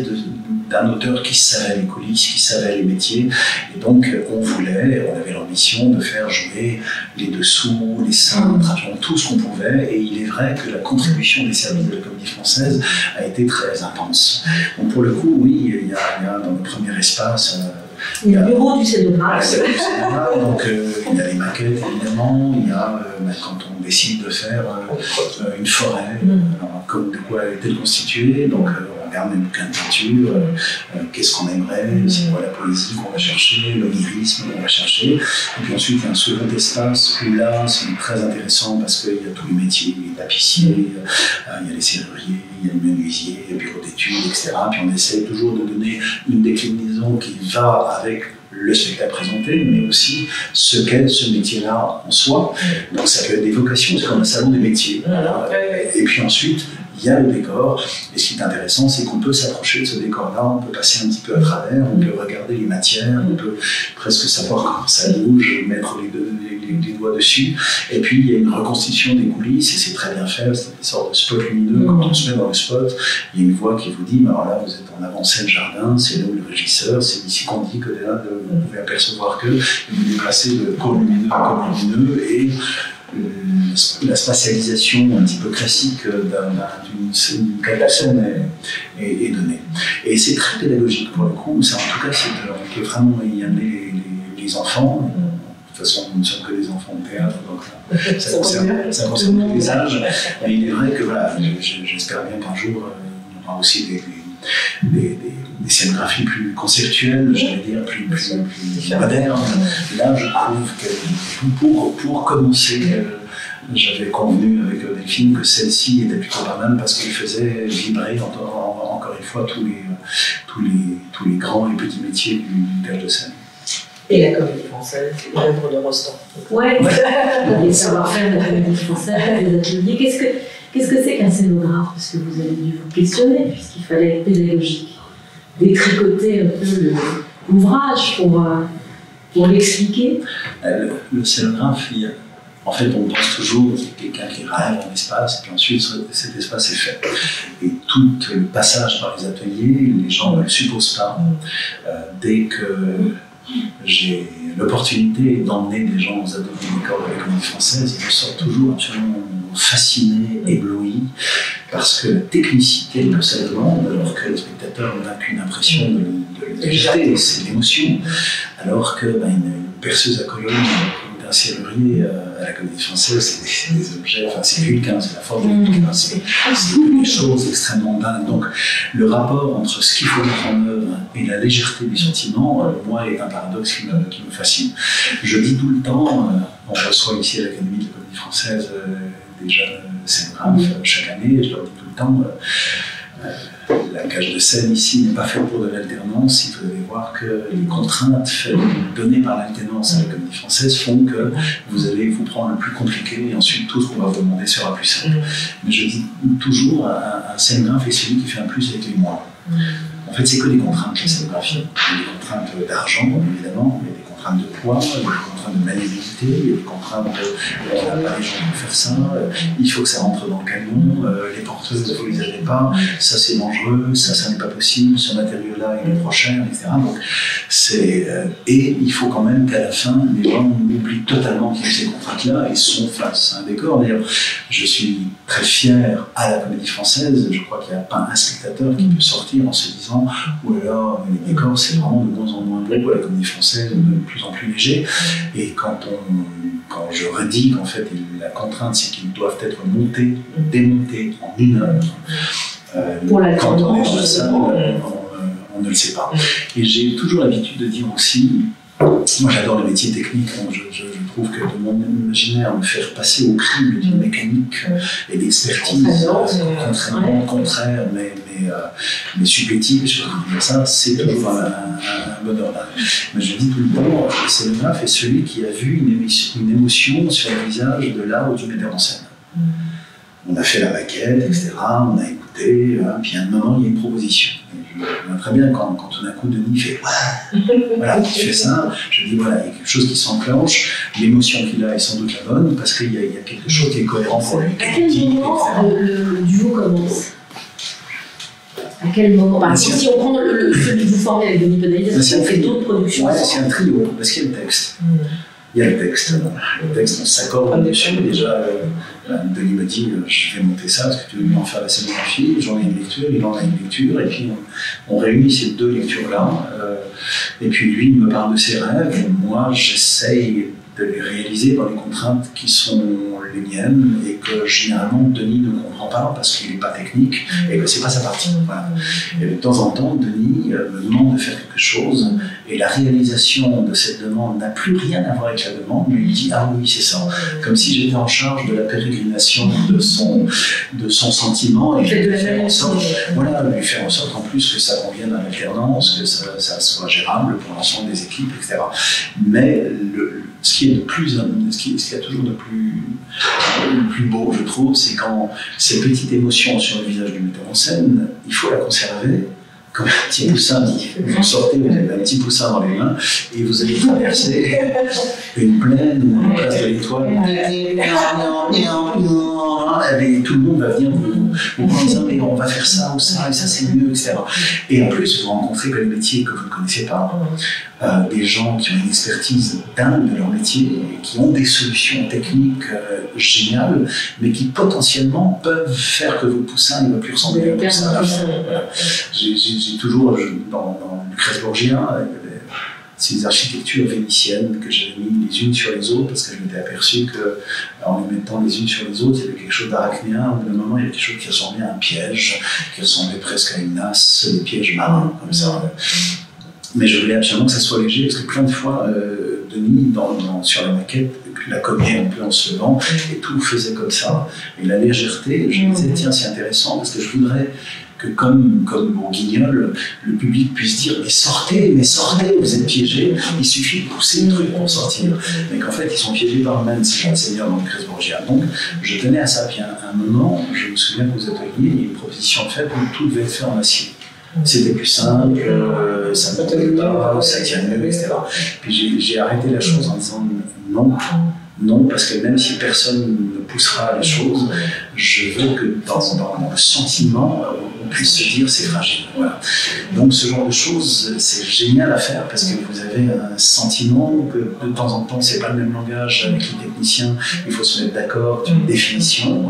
d'un auteur qui savait les coulisses, qui savait les métiers, et donc on avait l'ambition de faire jouer les dessous, les seins, tout ce qu'on pouvait, et il est vrai que la contribution des services de la Comédie Française a été très intense. Donc pour le coup, oui, il y a dans le premier espace... il y a le bureau du scénographe. Donc il y a les maquettes évidemment, il y a quand on décide de faire une forêt, comme de quoi est-elle constituée, donc on regarde les bouquins de peinture, qu'est-ce qu'on aimerait, c'est quoi la poésie qu'on va chercher, l'onirisme qu'on va chercher, et puis ensuite il y a un second espace où là c'est très intéressant parce qu'il y a tous les métiers, les tapissiers, il y a les serruriers, il y a les menuisiers, les bureaux d'études, etc. Puis on essaie toujours de donner une déclinaison qui va avec le spectacle présenté, mais aussi ce qu'est ce métier-là en soi. Donc ça peut être des vocations, c'est comme un salon des métiers. Et puis ensuite, il y a le décor, et ce qui est intéressant, c'est qu'on peut s'approcher de ce décor-là, on peut passer un petit peu à travers, on peut regarder les matières, on peut presque savoir comment ça bouge, mettre les doigts dessus, et puis il y a une reconstitution des coulisses, et c'est très bien fait, c'est une sorte de spot lumineux, quand on se met dans le spot, il y a une voix qui vous dit, alors là vous êtes en avancée le jardin, c'est là où le régisseur, c'est ici qu'on dit que là, vous pouvez apercevoir que, vous déplacez de corps lumineux à corps lumineux, et la spatialisation un petit peu classique d'une scène est donnée. Et c'est très pédagogique pour le coup, ça, en tout cas on peut vraiment y amener les enfants. De toute façon, nous ne sommes que des enfants de théâtre, donc ça concerne tous les âges. Mais il est vrai que voilà, j'espère bien qu'un jour, il y aura aussi des scénographies plus conceptuelles, j'allais dire, plus modernes. Là, je trouve que pour commencer, j'avais convenu avec Delphine que celle-ci était plutôt pas mal parce qu'elle faisait vibrer encore une fois tous les grands et petits métiers du théâtre de scène. Et la Comédie Française, l'œuvre de Rostand. Ouais, les savoir-faire de la Comédie Française, les ateliers. Qu'est-ce que c'est qu'un scénographe? Parce que vous avez dû vous questionner, puisqu'il fallait être pédagogique. Détricoter un peu l'ouvrage Pour l'expliquer. Le scénographe, en fait, on pense toujours qu'il y a quelqu'un qui rêve en espace, et puis ensuite cet espace est fait. Et tout le passage par les ateliers, les gens ne le supposent pas. Dès que j'ai l'opportunité d'emmener des gens aux ateliers des décors de la Comédie Française, ils me sortent toujours absolument fascinés, éblouis, parce que la technicité de sa demande, alors que le spectateur n'a qu'une impression de légèreté, c'est l'émotion, alors que une perceuse à colonne d'un serrurier à la Comédie Française, c'est des objets, enfin c'est quelqu'un, c'est la forme de quelqu'un, c'est des choses extrêmement dingues. Donc le rapport entre ce qu'il faut mettre en œuvre et la légèreté du sentiment, moi, est un paradoxe qui me fascine. Je dis tout le temps, on reçoit ici à l'Académie de la Comédie Française des jeunes scénographes chaque année, et je leur dis tout le temps, la cage de scène ici n'est pas faite pour de l'alternance. Il faut aller voir que les contraintes données par l'alternance à la Comédie Française font que vous allez vous prendre le plus compliqué et ensuite tout ce qu'on va vous demander sera plus simple. Mais je dis toujours, un scénographe est celui qui fait un plus avec les moins. En fait, c'est que des contraintes, la scénographie. Il y a des contraintes d'argent, évidemment, il y a des contraintes de poids, il y a des contraintes de maniabilité, il y a des contraintes de on n'a pas les gens pour faire ça, il faut que ça rentre dans le camion, les porteuses, vous ne les avez pas, ça c'est dangereux, ça n'est pas possible, ce matériau-là il est trop cher, etc. Donc, et il faut quand même qu'à la fin, les gens oublient totalement qu'il y a ces contraintes-là et sont face à un décor. D'ailleurs, je suis très fier à la Comédie Française, je crois qu'il n'y a pas un spectateur qui peut sortir en se disant « Oh là là, les décors c'est vraiment de moins en moins beau à la Comédie Française, de plus en plus léger ». Et quand je redis qu'en fait la contrainte c'est qu'ils doivent être montés, démontés en 1 heure, quand on est dans la salle, on ne le sait pas. Et j'ai toujours l'habitude de dire aussi, moi j'adore les métiers techniques, je trouve que de mon imaginaire me faire passer au crible d'une mécanique et d'expertise contraire, mais supplétive, je peux dire ça, c'est toujours un bonheur. Mais je dis tout le temps, le scénographe est celui qui a vu une émotion sur le visage de là où du metteur en scène. On a fait la maquette, etc., on a écouté, puis à un moment il y a une proposition. Je vois très bien quand tout d'un coup Denis fait voilà, tu fais ça, je dis voilà, il y a quelque chose qui s'enclenche, l'émotion qu'il a est sans doute la bonne, parce qu'il y a quelque chose qui est cohérent pour lui. À quel moment le duo commence? À quel moment si on prend celui que vous formez avec Denis Podalides, est-ce qu'on fait d'autres productions? Ouais, c'est un trio, parce qu'il y a le texte. Il y a le texte. Le texte, on s'accorde dessus. Déjà, Denis me dit je vais monter ça, est-ce que tu veux en faire la scénographie? J'en ai une lecture, il en a une lecture, et puis on réunit ces 2 lectures-là. Et puis lui, il me parle de ses rêves, et moi, j'essaye de les réaliser dans les contraintes qui sont les miennes et que généralement Denis ne comprend pas parce qu'il n'est pas technique et que c'est pas sa partie. Voilà. Et de temps en temps, Denis me demande de faire quelque chose et la réalisation de cette demande n'a plus rien à voir avec la demande, mais il dit ah oui c'est ça, comme si j'étais en charge de la pérégrination de son sentiment et je vais faire en sorte, voilà, lui faire en sorte en plus que ça convienne à l'alternance, que ça soit gérable pour l'ensemble des équipes, etc. Mais ce qui a toujours de plus beau, je trouve, c'est quand ces petites émotions sur le visage du metteur en scène, il faut la conserver comme un petit poussin. Vous sortez, vous avez un petit poussin dans les mains et vous allez traverser une plaine ou une place de l'Étoile. Et tout le monde va venir vous dire mais on va faire ça ou ça et ça c'est mieux, etc. Et en plus, vous rencontrez que les métiers que vous ne connaissez pas, des gens qui ont une expertise dingue de leur métier et qui ont des solutions techniques géniales, mais qui potentiellement peuvent faire que votre poussin ne va plus ressembler à un poussin à la fin. Voilà. J'ai toujours, dans Lucrèce Borgia, ces architectures vénitiennes que j'avais mis les unes sur les autres parce que je m'étais aperçu qu'en les mettant les unes sur les autres, il y avait quelque chose d'arachnéen. Au bout d'un moment, il y avait quelque chose qui ressemblait à un piège, qui ressemblait presque à une nasse, des pièges marins, comme ça. Mais je voulais absolument que ça soit léger parce que plein de fois, Denis, sur la maquette, la cognait un peu en se levant et tout faisait comme ça. Et la légèreté, je me disais, tiens, c'est intéressant parce que je voudrais que comme au Guignol, le public puisse dire mais sortez, vous êtes piégés, il suffit de pousser le truc pour sortir. Mais qu'en fait, ils sont piégés par eux-mêmes, ces gens seigneurs dans Lucrèce Borgia. Donc, je tenais à ça. Puis à un moment, je me souviens qu'aux ateliers, il y a une proposition faite où tout devait être fait en acier. C'était plus simple, ça ne me pas, ça tient mieux, etc. Puis j'ai arrêté la chose en disant non, parce que même si personne ne poussera les choses, je veux que dans le sentiment, on puisse se dire c'est fragile. Voilà. Donc ce genre de choses, c'est génial à faire parce que vous avez un sentiment que de temps en temps, c'est pas le même langage avec les techniciens, il faut se mettre d'accord sur une définition,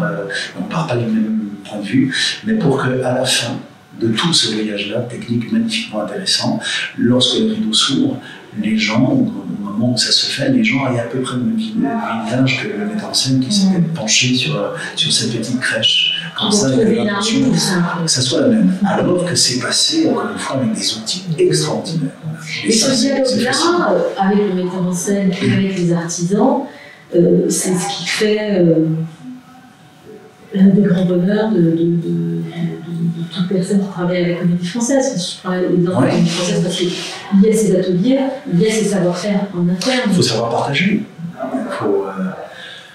on ne part pas du même point de vue, mais pour qu'à la fin de tout ce voyage-là, technique magnifiquement intéressant, lorsque le rideau s'ouvre, les gens, au moment où ça se fait, les gens aient à peu près le même visage que le metteur en scène qui s'était penché sur cette petite crèche. Comme ça, il y avait l'impression que ça soit la même. Alors que c'est passé, encore une fois, avec des outils extraordinaires. Et ce dialogue-là, avec le metteur en scène et avec les artisans, c'est ce qui fait l'un des grands bonheurs de toute personne qui travaille avec la Comédie Française. Je travaille dans la Comédie Française parce qu'il y a ces ateliers, il y a ces savoir-faire en interne. Il faut savoir partager.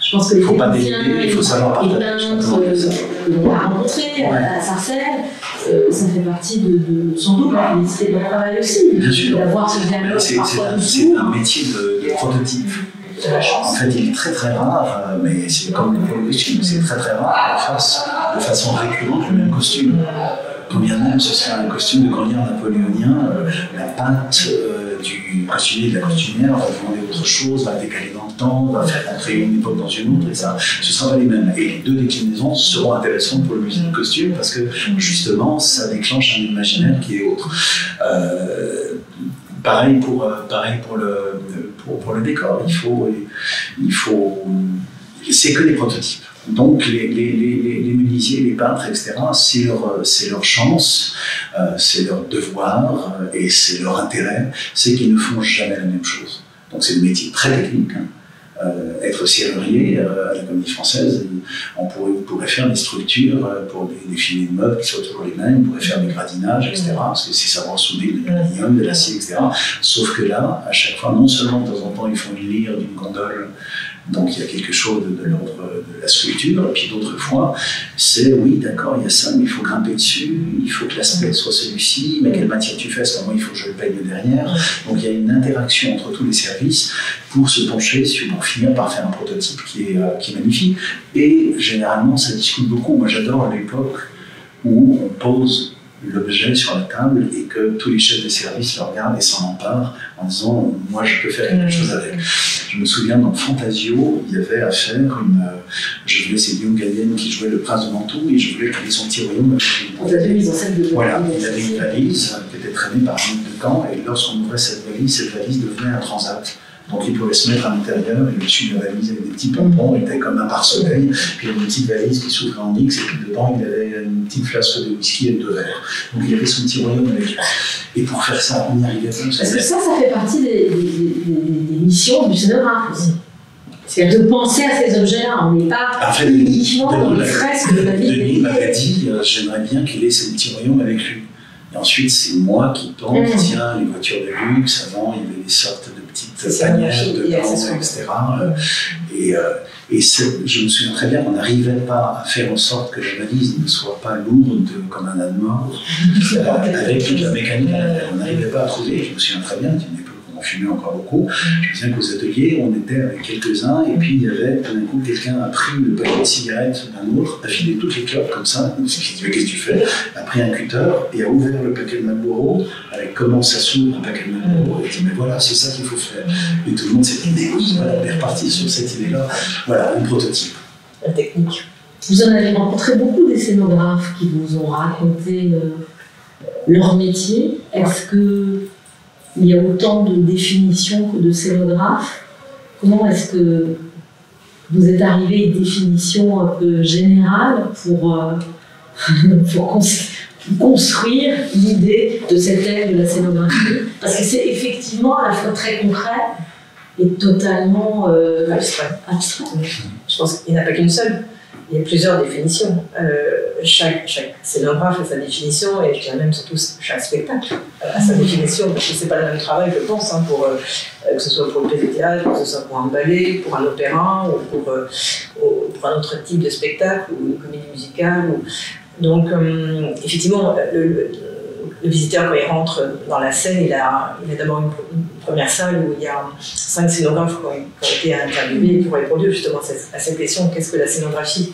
Je pense que les faut pas techniciens, il faut savoir partager. les peintres que l'on a rencontrés à Sarcelles, ça fait partie sans doute la félicité de leur travail aussi. Bien sûr. D'avoir ce dialogue parfois c'est un métier de prototype. En fait, il est très très rare, mais c'est comme pour le costume, c'est très très rare qu'on fasse de façon récurrente le même costume. Quand bien même ce serait un costume de grenier napoléonien, la pâte du costumier et de la costumière va demander autre chose, va décaler dans le temps, va faire entrer une époque dans une autre, et ça, ce ne sera pas les mêmes. Et les deux déclinaisons seront intéressantes pour le musée du costume parce que justement, ça déclenche un imaginaire qui est autre. Pareil pour le décor, il faut c'est que des prototypes. Donc les menuisiers, les peintres, etc., c'est leur chance, c'est leur devoir et c'est leur intérêt, c'est qu'ils ne font jamais la même chose. Donc c'est un métier très technique. Être serrurier à la Comédie Française, on pourrait faire des structures pour des filets de meubles qui soient toujours les mêmes, on pourrait faire des gradinages, etc. Parce que c'est savoir souder de l'aluminium, de l'acier, etc. Sauf que là, à chaque fois, non seulement de temps en temps, ils font une lyre d'une gondole, donc il y a quelque chose de l'ordre de la sculpture, et puis d'autres fois, c'est oui, d'accord, il y a ça, mais il faut grimper dessus, il faut que l'aspect soit celui-ci, mais quelle matière tu fais, c'est moi, il faut que je le peigne derrière. Donc il y a une interaction entre tous les services pour se pencher pour finir par faire un prototype qui est magnifique. Et généralement, ça discute beaucoup. Moi, j'adore l'époque où on pose l'objet sur la table et que tous les chefs de service le regardent et s'en emparent en disant « moi, je peux faire quelque chose avec ». Je me souviens, dans Fantasio, il y avait à faire je voulais, c'est Guillaume Gallienne qui jouait le prince de Mantoue, et je voulais créer son petit royaume avec une mise en scène de voilà, il avait une valise qui était traînée par un de camp, et lorsqu'on ouvrait cette valise devenait un transat. Donc il pouvait se mettre à l'intérieur, et au-dessus de la valise avec des petits pompons, il était comme un pare-soleil, puis il y avait une petite valise qui s'ouvrait en X, et puis dedans il avait une petite flasque de whisky et de verre. Donc il y avait son petit royaume avec lui. Et pour faire ça, on n'y arrivait pas. Parce que ça fait partie des missions du scénographe aussi. C'est de penser à ces objets-là, on n'est pas uniquement dans les fresques de la vie. Denis m'avait dit, j'aimerais bien qu'il ait ce petit royaume avec lui. Et ensuite, c'est moi qui pense, tiens, les voitures de luxe, avant, il y avait des sortes de petites panières dedans, etc. Et je me souviens très bien qu'on n'arrivait pas à faire en sorte que la valise ne soit pas lourde comme un âne mort, avec toute la mécanique à l'intérieur. On n'arrivait pas à trouver, je me souviens très bien, d'une époque où on fumait encore beaucoup, je me souviens qu'aux ateliers, on était avec quelques-uns, et puis il y avait, tout d'un coup, quelqu'un a pris le paquet de cigarettes d'un autre, a filé toutes les clopes comme ça, il s'est dit, mais qu'est-ce que tu fais? A pris un cutter et a ouvert le paquet de Marlboro, avec comment ça s'ouvre un paquet de Marlboro, et dit, mais voilà, c'est ça qu'il faut faire. Et tout le monde s'est dit, mais oui, voilà, on est reparti sur cette idée-là. Voilà, un prototype. La technique. Vous en avez rencontré beaucoup des scénographes qui vous ont raconté leur métier. Est-ce qu'il y a autant de définitions que de scénographes? Comment est-ce que vous êtes arrivé à une définition un peu générale pour construire l'idée de cette aide de la scénographie? Parce que c'est effectivement à la fois très concret et totalement abstrait. Je pense qu'il n'y en a pas qu'une seule. Il y a plusieurs définitions. Chaque scénographe a sa définition, et je dirais même surtout chaque spectacle a sa définition, parce que ce n'est pas le même travail, je pense, hein, que ce soit pour le pièce de théâtre, que ce soit pour un ballet, pour un opéra, ou pour un autre type de spectacle, ou une comédie musicale. Donc, effectivement, le visiteur, quand il rentre dans la scène, il a d'abord une première salle où il y a 5 scénographes qui ont été interviewés et qui ont répondu justement à cette question, qu'est-ce que la scénographie?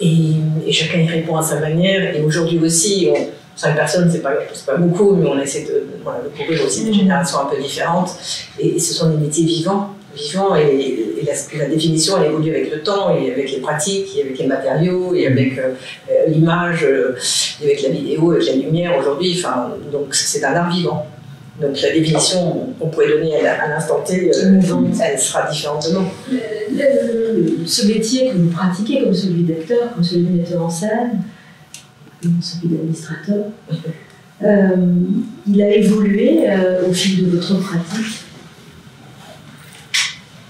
Et chacun y répond à sa manière. Et aujourd'hui aussi, 5 personnes, c'est pas beaucoup, mais on essaie de couvrir aussi des générations un peu différentes. Et ce sont des métiers vivants, et la définition, elle évolue avec le temps, et avec les pratiques, et avec les matériaux, et avec l'image, et avec la vidéo, avec la lumière aujourd'hui. Donc c'est un art vivant. Donc la définition qu'on pourrait donner à l'instant T, elle sera différente demain. Ce métier que vous pratiquez, comme celui d'acteur, comme celui de metteur en scène, comme celui d'administrateur, il a évolué au fil de votre pratique?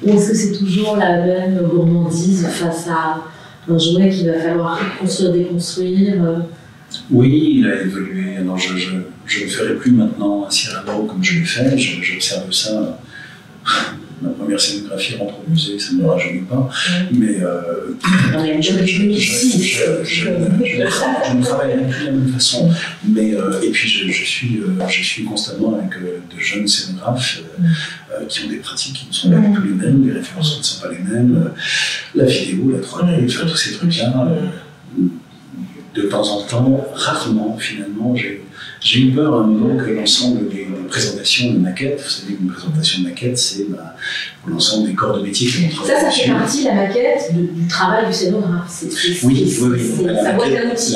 Ou est-ce que c'est toujours la même gourmandise face à un jouet qu'il va falloir construire, déconstruire? Oui, il a évolué. Alors je ne ferai plus maintenant un Cyrano comme je l'ai fait. J'observe ça. Ma première scénographie rentre au musée, ça ne me rajeunit pas. Mais je ne travaille plus de la même façon. Mais, et puis je suis constamment avec de jeunes scénographes qui ont des pratiques qui ne sont pas du tout les mêmes, les références qui ne sont pas les mêmes, la vidéo, la 3D, enfin, tous ces trucs-là. De temps en temps, rarement finalement, j'ai eu peur à un moment que l'ensemble des présentations de maquettes, vous savez qu'une présentation de maquette, c'est l'ensemble des corps de métier qui vont travailler. Ça fait partie, la maquette, du travail du scénographe. Oui. La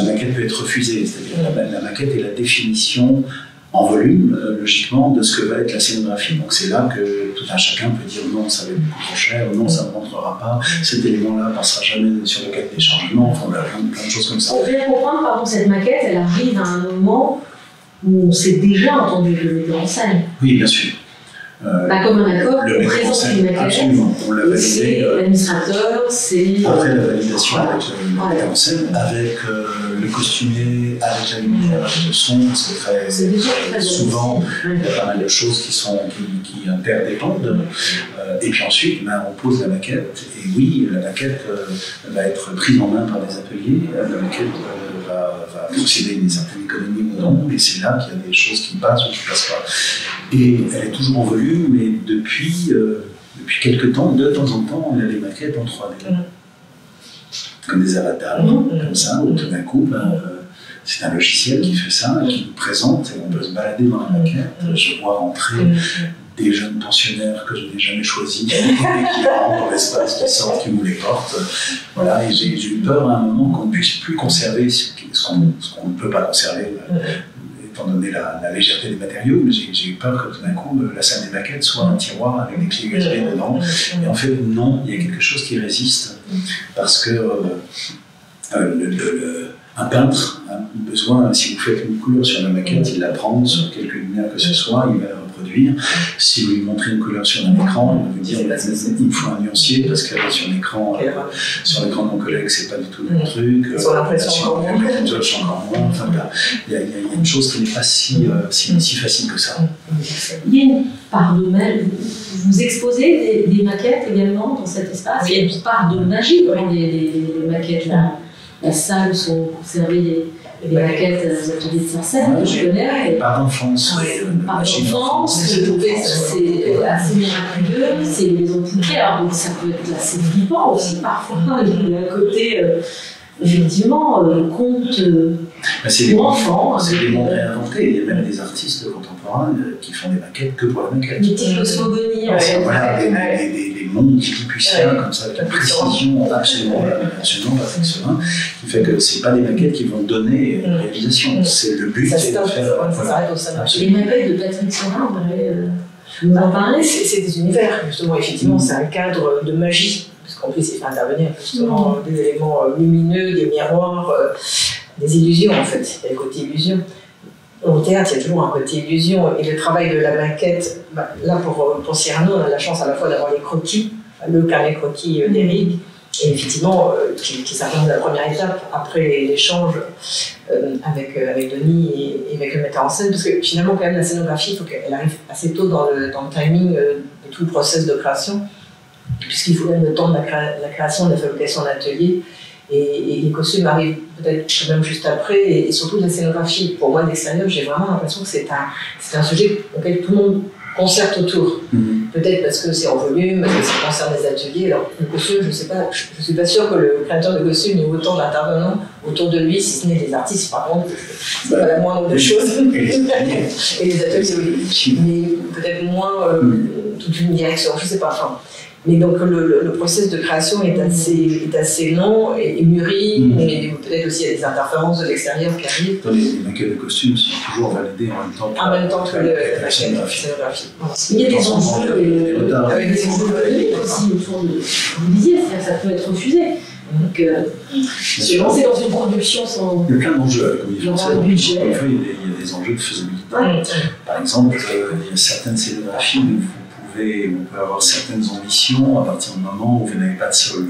maquette peut être refusée, c'est-à-dire la maquette est la définition en volume, logiquement, de ce que va être la scénographie. Donc c'est là que tout un chacun peut dire non, ça va être beaucoup trop cher, non, ça ne rentrera pas, cet élément-là ne passera jamais sur le cahier de déchargement, enfin, plein de choses comme ça. On peut comprendre, pardon, cette maquette, elle arrive à un moment où on s'est déjà entendu le metteur en scène. Oui, bien sûr. Comme un accord, on présente une maquette, absolument, on l'a validé. L'administrateur, c'est... Après la validation avec le metteur en scène, avec le costumier, avec la lumière, avec le son, c'est très souvent, il y a pas mal de choses qui interdépendent. Et puis ensuite, on pose la maquette, et oui, la maquette va être prise en main par des ateliers, la maquette va posséder une certaine économie ou non, et c'est là qu'il y a des choses qui passent ou qui ne passent pas. Et elle est toujours en volume, mais depuis quelques temps, de temps en temps, on a des maquettes en 3D. Comme des avatars, comme ça, où tout d'un coup, c'est un logiciel qui fait ça, et qui nous présente, et on peut se balader dans la maquette. Je vois rentrer des jeunes pensionnaires que je n'ai jamais choisis, qui rentrent dans l'espace, qui sortent, qui nous les portent. Voilà, et j'ai eu peur à un moment qu'on ne puisse plus conserver ce qu'on ne peut pas conserver. Étant donné la légèreté des matériaux, mais j'ai eu peur que tout d'un coup, la salle des maquettes soit un tiroir avec des clés USB dedans. Et en fait, non, il y a quelque chose qui résiste. Parce que un peintre a besoin, si vous faites une couleur sur la maquette, il la prend sur quelque lumière que ce soit, il va la reproduire. Si vous lui montrez une couleur sur un écran, il va vous dire il faut un nuancier parce que sur l'écran de mon collègue, c'est pas du tout le même truc. Sur l'impression encore moins. Enfin, il y a une chose qui n'est pas si facile que ça. Il y a une part de magie. Vous exposez des maquettes également dans cet espace. Il y a une part de magie dans les maquettes là. La salle où sont conservées les maquettes des ateliers de Sarcelles, que je connais. Par d'enfance. Par d'enfance, c'est assez miraculeux, c'est les maisons de Pouquet, alors donc ça peut être assez flippant aussi parfois. Il y a un côté, effectivement, conte pour enfants. C'est des mondes réinventés. Il y a même des artistes contemporains qui font des maquettes que pour la maquette. Des petites cosmogonies. Voilà, des mondes lilliputiens comme ça, avec une précision absolument Patrick Seurin, qui fait que ce n'est pas des maquettes qui vont donner une réalisation. C'est le but, c'est de faire. Ça s'arrête au sein. Les maquettes de Patrick Seurin, vous en parlez? C'est des univers, justement, effectivement, c'est un cadre de magie, parce qu'en plus, il fait intervenir justement des éléments lumineux, des miroirs, des illusions en fait, il y a le côté illusion. Au théâtre, il y a toujours un côté illusion, et le travail de la maquette, là pour Cyrano, on a la chance à la fois d'avoir les croquis, le carnet croquis d'Éric, et effectivement, qui s'arrête la première étape après l'échange avec Denis et avec le metteur en scène, parce que finalement, quand même, la scénographie, il faut qu'elle arrive assez tôt dans le timing de tout le process de création, puisqu'il faut même le temps de la création, de la fabrication d'atelier. Et les costumes arrivent peut-être quand même juste après, et surtout la scénographie. Pour moi, d'extérieur, j'ai vraiment l'impression que c'est un sujet auquel tout le monde concerte autour. Peut-être parce que c'est en volume, parce que ça concerne les ateliers. Alors, le costume, je suis pas sûre que le créateur de costume ait autant d'intervenants autour de lui, si ce n'est des artistes, par contre, c'est pas la moindre des choses. Et les ateliers, oui. Mais peut-être moins toute une direction, je sais pas. Enfin, mais donc le process de création est assez long et mûri, mais peut-être aussi il y a des interférences de l'extérieur qui arrivent. Les maquettes de costumes sont toujours validées en même temps que la scénographie. Il y a des enjeux économiques aussi autour de. Vous disiez, ça peut être refusé. Donc, se lancer dans une production sans. Il y a plein d'enjeux avec la comédie française. Budget. Parfois, il y a des enjeux de faisabilité. Par exemple, il y a certaines scénographies où on peut avoir certaines ambitions à partir du moment où vous n'avez pas de sol.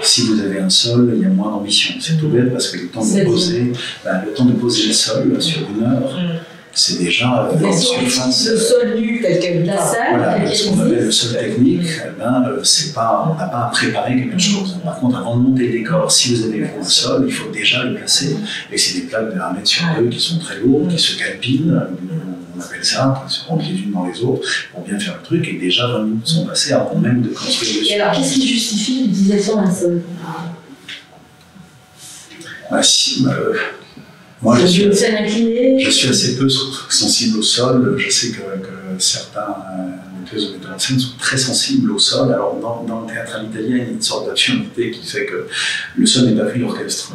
Si vous avez un sol, il y a moins d'ambition. C'est tout bête parce que le temps de poser le sol sur une heure, c'est déjà une surface. Le sol nu tel qu'elle la salle. Voilà, ce qu'on appelle le sol technique, on n'a pas à préparer quelque chose. Par contre, avant de monter le décor, si vous avez un sol, il faut déjà le placer. Et c'est des plaques de 1 mètre sur 2 qui sont très lourdes, qui se calpinent. On appelle ça, qui se rentrent les unes dans les autres pour bien faire le truc, et déjà 20 minutes sont passées avant même de construire le sol. Et alors, qu'est-ce qui justifie l'utilisation d'un sol? Moi, je suis assez peu sensible au sol. Je sais que certains metteuses et metteurs en scène sont très sensibles au sol. Alors, dans le théâtre à l'italien, il y a une sorte d'absurdité qui fait que le sol n'est pas pris l'orchestre.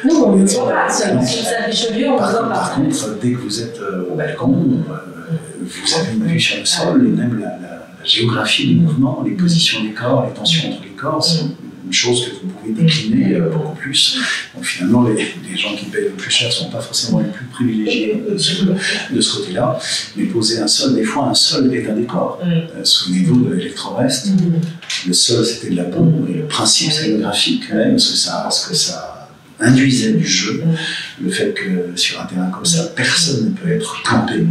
Non, on ne voit pas. Sur sa Richelieu, on ne voit pas. Par contre, dès que vous êtes au balcon, vous avez une vue sur le sol, et même la géographie des mouvements, les positions des corps, les tensions entre les corps, c'est une chose que vous pouvez décliner beaucoup plus. Donc finalement, les gens qui payent le plus cher ne sont pas forcément les plus privilégiés de ce côté-là. Mais poser un sol, des fois, un sol est un décor. Souvenez-vous de l'Electro-Rest, le sol c'était de la boue, et le principe scénographique, parce que ça induisait du jeu, le fait que sur un terrain comme ça, personne ne peut être campé,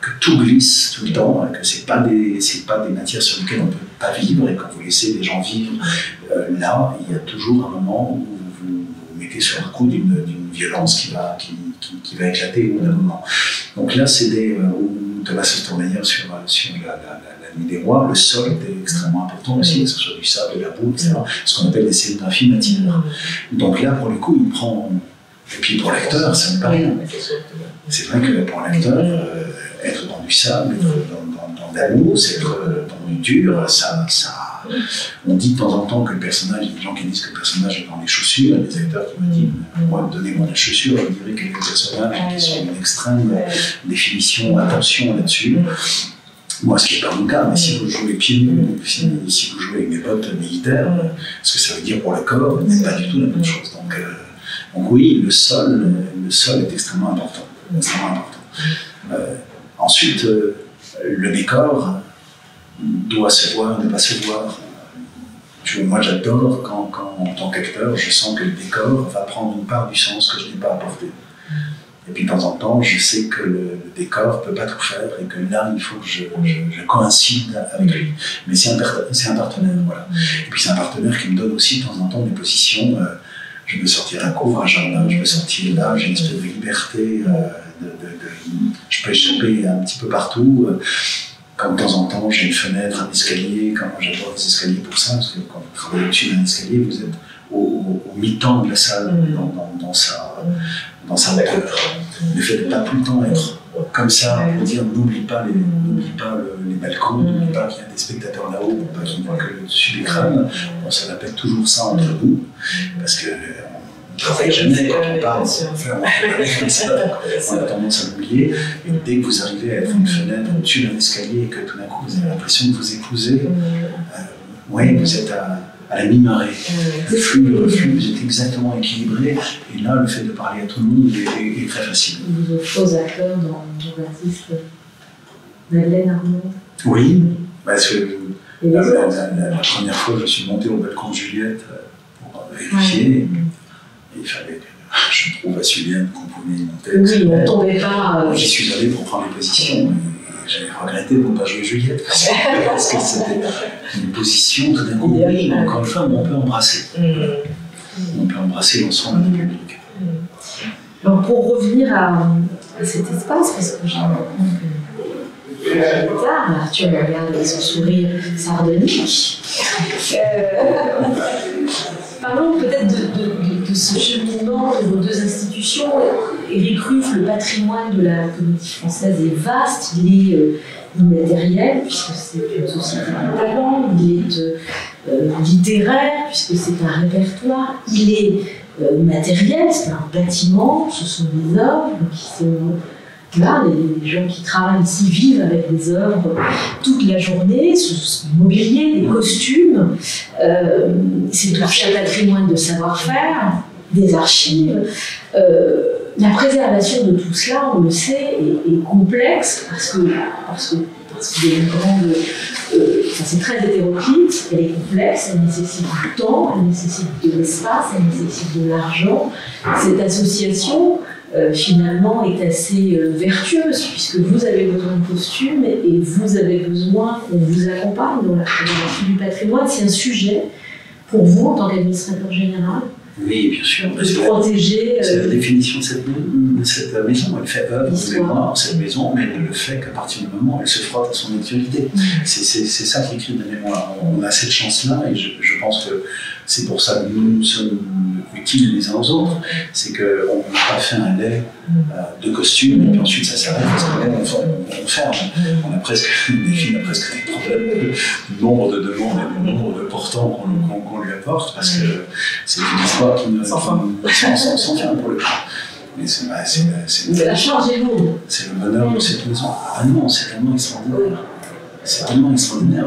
que tout glisse tout le temps, que c'est pas des matières sur lesquelles on ne peut pas vivre, et quand vous laissez les gens vivre, là, il y a toujours un moment où vous mettez sur le coup d'une violence qui va éclater au bout d'un moment. Donc là, c'est Thomas Sotomayor sur la Nuit des Rois, le sol était extrêmement important aussi, que ce soit du sable, de la boue, etc. Ce qu'on appelle des scénographies matières. Donc là, pour le coup, il prend. Et puis pour l'acteur, ça n'est pas rien. C'est vrai que pour l'acteur, être dans du sable, être dans de la mousse, être dans du dur, on dit de temps en temps que le personnage, il y a des gens qui disent que le personnage est dans les chaussures, il y a des acteurs qui me disent, moi, donnez-moi la chaussure, je dirais qu'il y a des personnages qui sont d'une extrême définition, attention là-dessus. Moi, ce qui n'est pas mon cas, mais si vous jouez pieds nus, si vous jouez avec des bottes militaires, ce que ça veut dire pour le corps, n'est pas du tout la même chose. Donc oui, le sol est extrêmement important. Ensuite, le décor doit se voir, ne pas se voir. Moi, j'adore quand, en tant qu'acteur, je sens que le décor va prendre une part du sens que je n'ai pas apporté. Et puis, de temps en temps, je sais que le décor ne peut pas tout faire, et que là, il faut que je coïncide avec lui. Mais c'est un partenaire, voilà. Et puis, c'est un partenaire qui me donne aussi, de temps en temps, des positions. Je peux sortir un couvre, un jardin, je peux sortir là, j'ai une espèce de liberté, je peux échapper un petit peu partout. Quand de temps en temps j'ai une fenêtre, un escalier, j'adore les escaliers pour ça, parce que quand vous travaillez au-dessus d'un escalier, vous êtes au mi-temps de la salle, dans sa hauteur. Le fait de ne pas tout le temps être comme ça, pour dire n'oublie pas les balcons, n'oublie pas qu'il y a des spectateurs là-haut, pour pas qu'ils voient que le dessus des crânes. Ça répète toujours ça entre nous, parce que on ne travaille jamais quand on parle, on a tendance à l'oublier. Et dès que vous arrivez à être une fenêtre au-dessus d'un escalier et que tout d'un coup vous avez l'impression que vous épousez, vous êtes à la mi-marée. Le flux, vous êtes exactement équilibré, et là, le fait de parler à tout le monde est très facile. Vous êtes faux acteur dans l'artiste Madeleine Arnaud. Oui, parce que la première fois que je suis monté au balcon de Juliette pour vérifier, il fallait que je trouve à Juliette qu'on pouvait y monter. Oui, on ne tombait pas. J'y suis allé pour prendre les positions. J'ai regretté de ne pas jouer Juliette, parce que c'était une position tout d'un coup. Oui, encore une fois, on peut embrasser. On peut embrasser l'ensemble du public. Alors pour revenir à cet espace, parce que j'ai l'impression que tard, Arthur me regarde avec son sourire sardonique. Parlons peut-être de ce cheminement de vos deux institutions. Éric Ruff, le patrimoine de la Comédie Française est vaste, il est immatériel, puisque c'est une société de talent, il est littéraire, puisque c'est un répertoire, il est matériel, c'est un bâtiment, ce sont des œuvres qui sont là, les gens qui travaillent ici vivent avec des œuvres toute la journée, ce mobilier, des costumes, c'est aussi un patrimoine de savoir-faire, des archives. La préservation de tout cela, on le sait, est complexe parce qu'il y a une grande. C'est très hétéroclite, elle est complexe, elle nécessite du temps, elle nécessite de l'espace, elle nécessite de l'argent. Cette association, finalement, est assez vertueuse puisque vous avez besoin de costumes et vous avez besoin qu'on vous accompagne dans la préservation du patrimoine. C'est un sujet pour vous, en tant qu'administrateur général. Oui, bien sûr. De protéger. C'est la définition de cette maison. Elle fait œuvre de mémoire, cette maison, mais elle ne le fait qu'à partir du moment où elle se frotte à son actualité. C'est ça qui est écrit de la mémoire. On a cette chance-là et je pense que c'est pour ça que nous sommes utiles les uns aux autres. C'est qu'on n'a pas fait un lait de costume et puis ensuite ça s'arrête parce que là, on ferme. On a presque des problèmes du nombre de demandes et du nombre de portants qu'on lui apporte parce que c'est une histoire qui ne s'en vient pour le coup. Mais la charge est lourde. C'est le bonheur de cette maison. Ah non, c'est tellement extraordinaire. C'est tellement extraordinaire.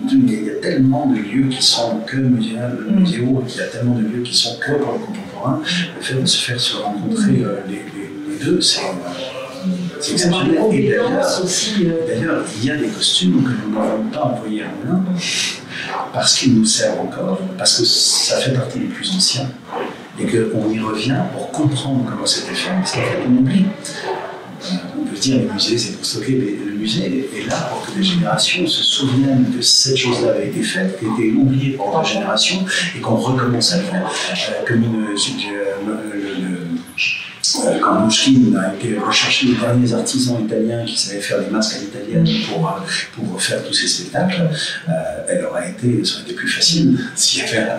Il y a tellement de lieux qui sont que muséaux, il y a tellement de lieux qui sont que pour le contemporain. Le fait de se faire se rencontrer les deux, c'est exceptionnel. Et d'ailleurs, il y a des costumes que nous n'avons pas employés à Moulins parce qu'ils nous servent encore, parce que ça fait partie des plus anciens et qu'on y revient pour comprendre comment c'était fait. Parce qu'en fait, on oublie. On peut dire le musée c'est pour stocker, mais le musée est là pour que les générations se souviennent que cette chose-là avait été faite, qui était oubliée par d'autres générations et qu'on recommence à le faire. Quand Mouchkine a été rechercher les derniers artisans italiens qui savaient faire des masques à l'italienne pour faire tous ces spectacles, ça aurait été plus facile s'il y avait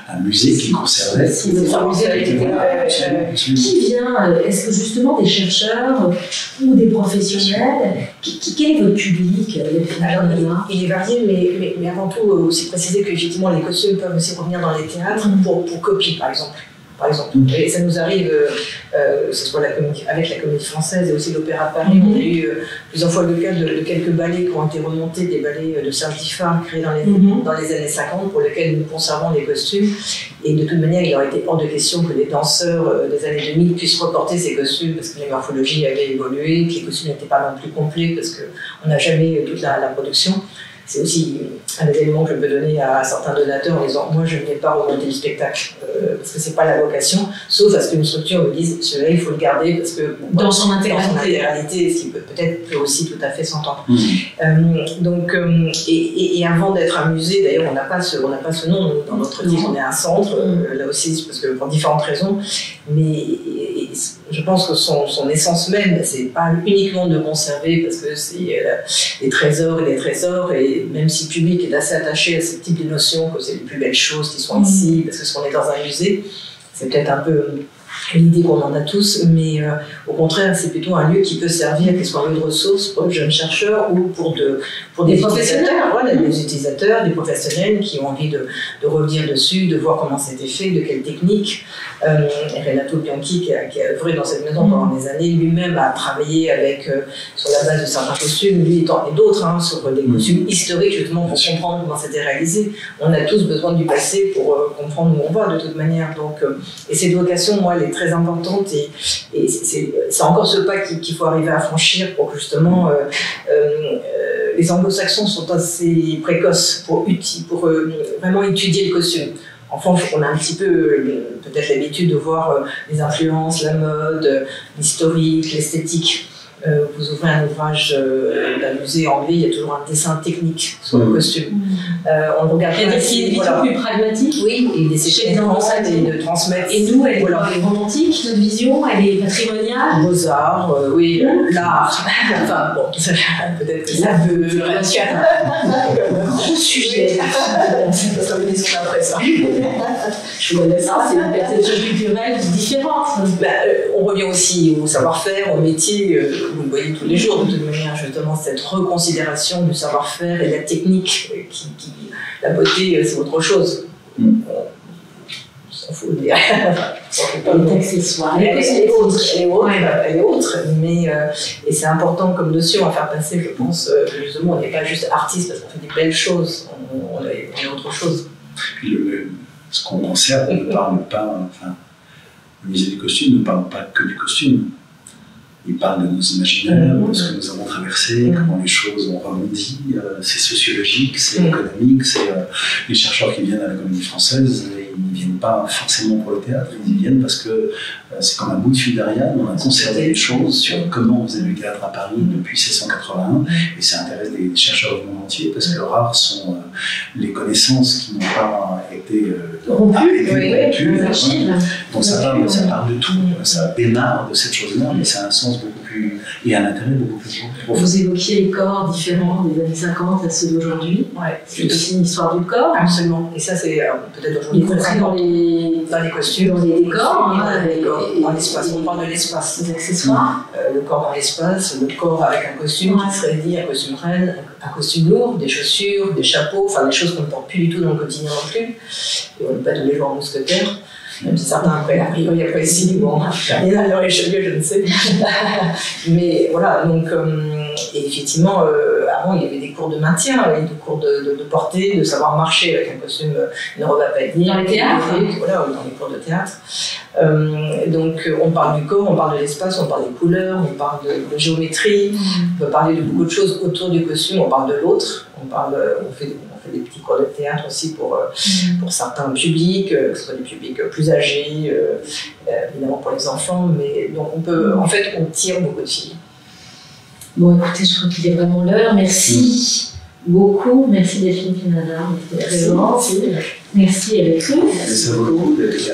un musée qui conservait. Si votre musée avait été qui vient, est-ce que justement des chercheurs ou des professionnels, quel est votre public? Il est varié, mais avant tout, aussi préciser qu'effectivement les costumes peuvent aussi revenir dans les théâtres pour copie, par exemple. Et ça nous arrive, que ce soit avec la Comédie Française et aussi l'Opéra de Paris, on a eu plusieurs fois le cas de quelques ballets qui ont été remontés, des ballets de Serge Diffard créés dans les années 50 pour lesquels nous conservons les costumes. Et de toute manière, il aurait été hors de question que les danseurs des années 2000 puissent reporter ces costumes parce que les morphologies avaient évolué, que les costumes n'étaient pas non plus complets parce qu'on n'a jamais toute la production. C'est aussi un élément que je peux donner à certains donateurs en disant moi je ne vais pas remonter le spectacle parce que c'est pas la vocation, sauf à ce qu'une structure me dise celui-là il faut le garder parce que dans son intégralité, ce qui peut aussi tout à fait s'entendre. Et avant d'être un musée, d'ailleurs on n'a pas ce nom dans notre titre, on est un centre là aussi parce que pour différentes raisons, mais je pense que son essence même c'est pas uniquement de conserver parce que c'est les trésors et même si le public est assez attaché à ce type de notions, que c'est les plus belles choses qui sont ici, parce que ce qu'on est dans un musée, c'est peut-être un peu l'idée qu'on en a tous, mais au contraire, c'est plutôt un lieu qui peut servir, qu'il soit un lieu de ressources pour les jeunes chercheurs ou pour des professionnels, voilà, des utilisateurs, des professionnels qui ont envie de revenir dessus, de voir comment c'était fait, de quelle technique. Renato Bianchi, qui a œuvré dans cette maison pendant des années, lui-même a travaillé sur la base de certains costumes, lui et d'autres, sur des costumes historiques, justement pour comprendre comment c'était réalisé. On a tous besoin du passé pour comprendre où on va, de toute manière. Donc, et cette vocation, moi, elle est très importante et c'est encore ce pas qu'il faut arriver à franchir pour que justement les anglo-saxons sont assez précoces pour vraiment étudier le costume. En France, on a un petit peu peut-être l'habitude de voir les influences, la mode, l'historique, l'esthétique. Vous ouvrez un ouvrage d'un musée anglais, il y a toujours un dessin technique sur le costume. On regarde il y a des qui sont plus pragmatiques. Oui, et d'essayer de transmettre. Et nous, elle est romantique, notre vision, elle est patrimoniale. Beaux-arts, oui, l'art. Enfin, bon, peut-être que ça peut. Gros sujet. Ça me dit après ça. Je connais ça, c'est une perception culturelle différente. On revient aussi au savoir-faire, au métier. Vous le voyez tous les jours, de toute manière, justement, cette reconsidération du savoir-faire et de la technique. La beauté, c'est autre chose. On s'en fout de dire. Elle est accessoire. Elle est autre. Mais, et c'est important comme notion à faire passer, je pense. Justement, on n'est pas juste artiste parce qu'on fait des belles choses. On est autre chose. Ce qu'on conserve, on ne parle pas. Enfin, le musée du costume ne parle pas que du costume. Il parle de nos imaginaires, de ce que nous avons traversé, comment les choses ont rebondi. C'est sociologique, c'est économique, c'est les chercheurs qui viennent à la Comédie Française, ils ne viennent pas forcément pour le théâtre, ils y viennent parce que c'est comme un bout de fil d'Ariane, on a conservé des choses sur comment on faisait du théâtre à Paris depuis 1681, et ça intéresse des chercheurs du monde entier, parce que rares sont les connaissances qui n'ont pas été rompues. Donc ça parle de tout, ça démarre de cette chose-là, mais ça a un sens beaucoup plus, et un intérêt beaucoup plus profond. Vous évoquiez les corps différents des années 50 à ceux d'aujourd'hui. C'est aussi une histoire du corps. Absolument. Et ça, c'est peut-être aujourd'hui dans les costumes, dans les décors, dans l'espace. On parle de l'espace. Les accessoires. Le corps dans l'espace, le corps avec un costume qui serait dit un costume reine, un costume lourd, des chaussures, des chapeaux, enfin des choses qu'on ne porte plus du tout dans le quotidien non plus. Et on n'est pas tous les jours en mousquetaire. Même si certains après, a priori, après ici, bon, il y en a dans les cheveux, je ne sais. Mais voilà, donc, et effectivement, avant, il y avait des cours de maintien, et des cours de portée, de savoir marcher avec un costume, une robe à panier. Dans les théâtres. Voilà, dans les cours de théâtre. Donc, on parle du corps, on parle de l'espace, on parle des couleurs, on parle de géométrie, on peut parler de beaucoup de choses autour du costume, on parle de l'autre, on fait des petits cours de théâtre aussi pour certains publics, que ce soit des publics plus âgés, évidemment pour les enfants, mais donc en fait, on tire beaucoup de fils. Bon, écoutez, je crois qu'il est vraiment l'heure. Merci beaucoup. Merci Delphine Pinada de votre présence. Merci Eric. Ça vaut le coup d'être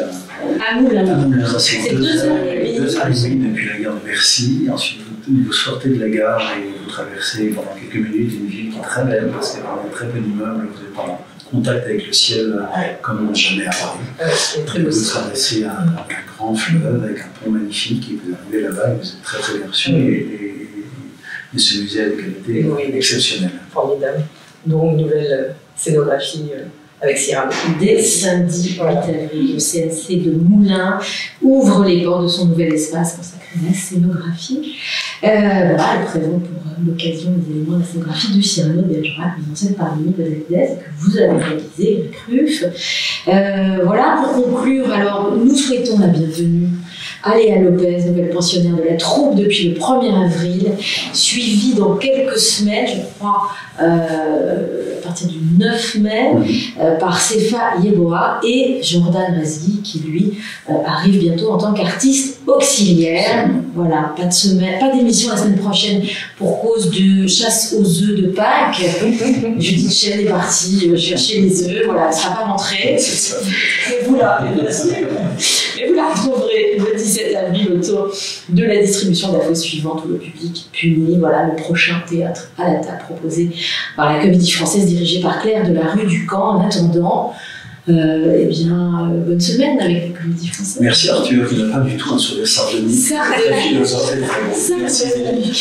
à Moulins. C'est 2 heures et demie depuis la gare de Bercy. Ensuite, vous sortez de la gare et vous traversez pendant quelques minutes une ville qui est très belle parce qu'il y a très peu d'immeubles. Vous êtes en contact avec le ciel comme jamais à Paris. Vous traversez un grand fleuve avec un pont magnifique et vous arrivez là-bas et vous êtes très bien reçu. Et ce musée a des qualités exceptionnelles. Formidable. Donc, une nouvelle scénographie avec Sierra. Dès samedi 8 avril, le CNC de Moulins ouvre les portes de son nouvel espace consacré à la scénographie. Voilà, elle présente pour l'occasion des éléments de la scénographie de Cyrano de Bergerac, mise en scène par Mimi Godardès, que vous avez réalisé, Ruff. Voilà, pour conclure, alors nous souhaitons la bienvenue à Léa Lopez, nouvelle pensionnaire de la troupe depuis le 1er avril, suivie dans quelques semaines, je crois, à partir du 9 mai, par Sefa Yeboah et Jordan Razvi, qui lui arrive bientôt en tant qu'artiste auxiliaire. Voilà, pas d'émission la semaine prochaine pour cause de chasse aux œufs de Pâques. Judith Chen est partie chercher les œufs, voilà, elle ne sera pas rentrée. Et vous la retrouverez le 17 avril autour de la distribution de la fausse suivante où le public punit, voilà, le prochain théâtre à la table proposé par la Comédie Française dirigée par Claire de la Rue du Camp. En attendant, eh bien, bonne semaine avec la Comédie Française. Merci Arthur, qui n'a pas du tout un sourire sardonique. Merci Zélie.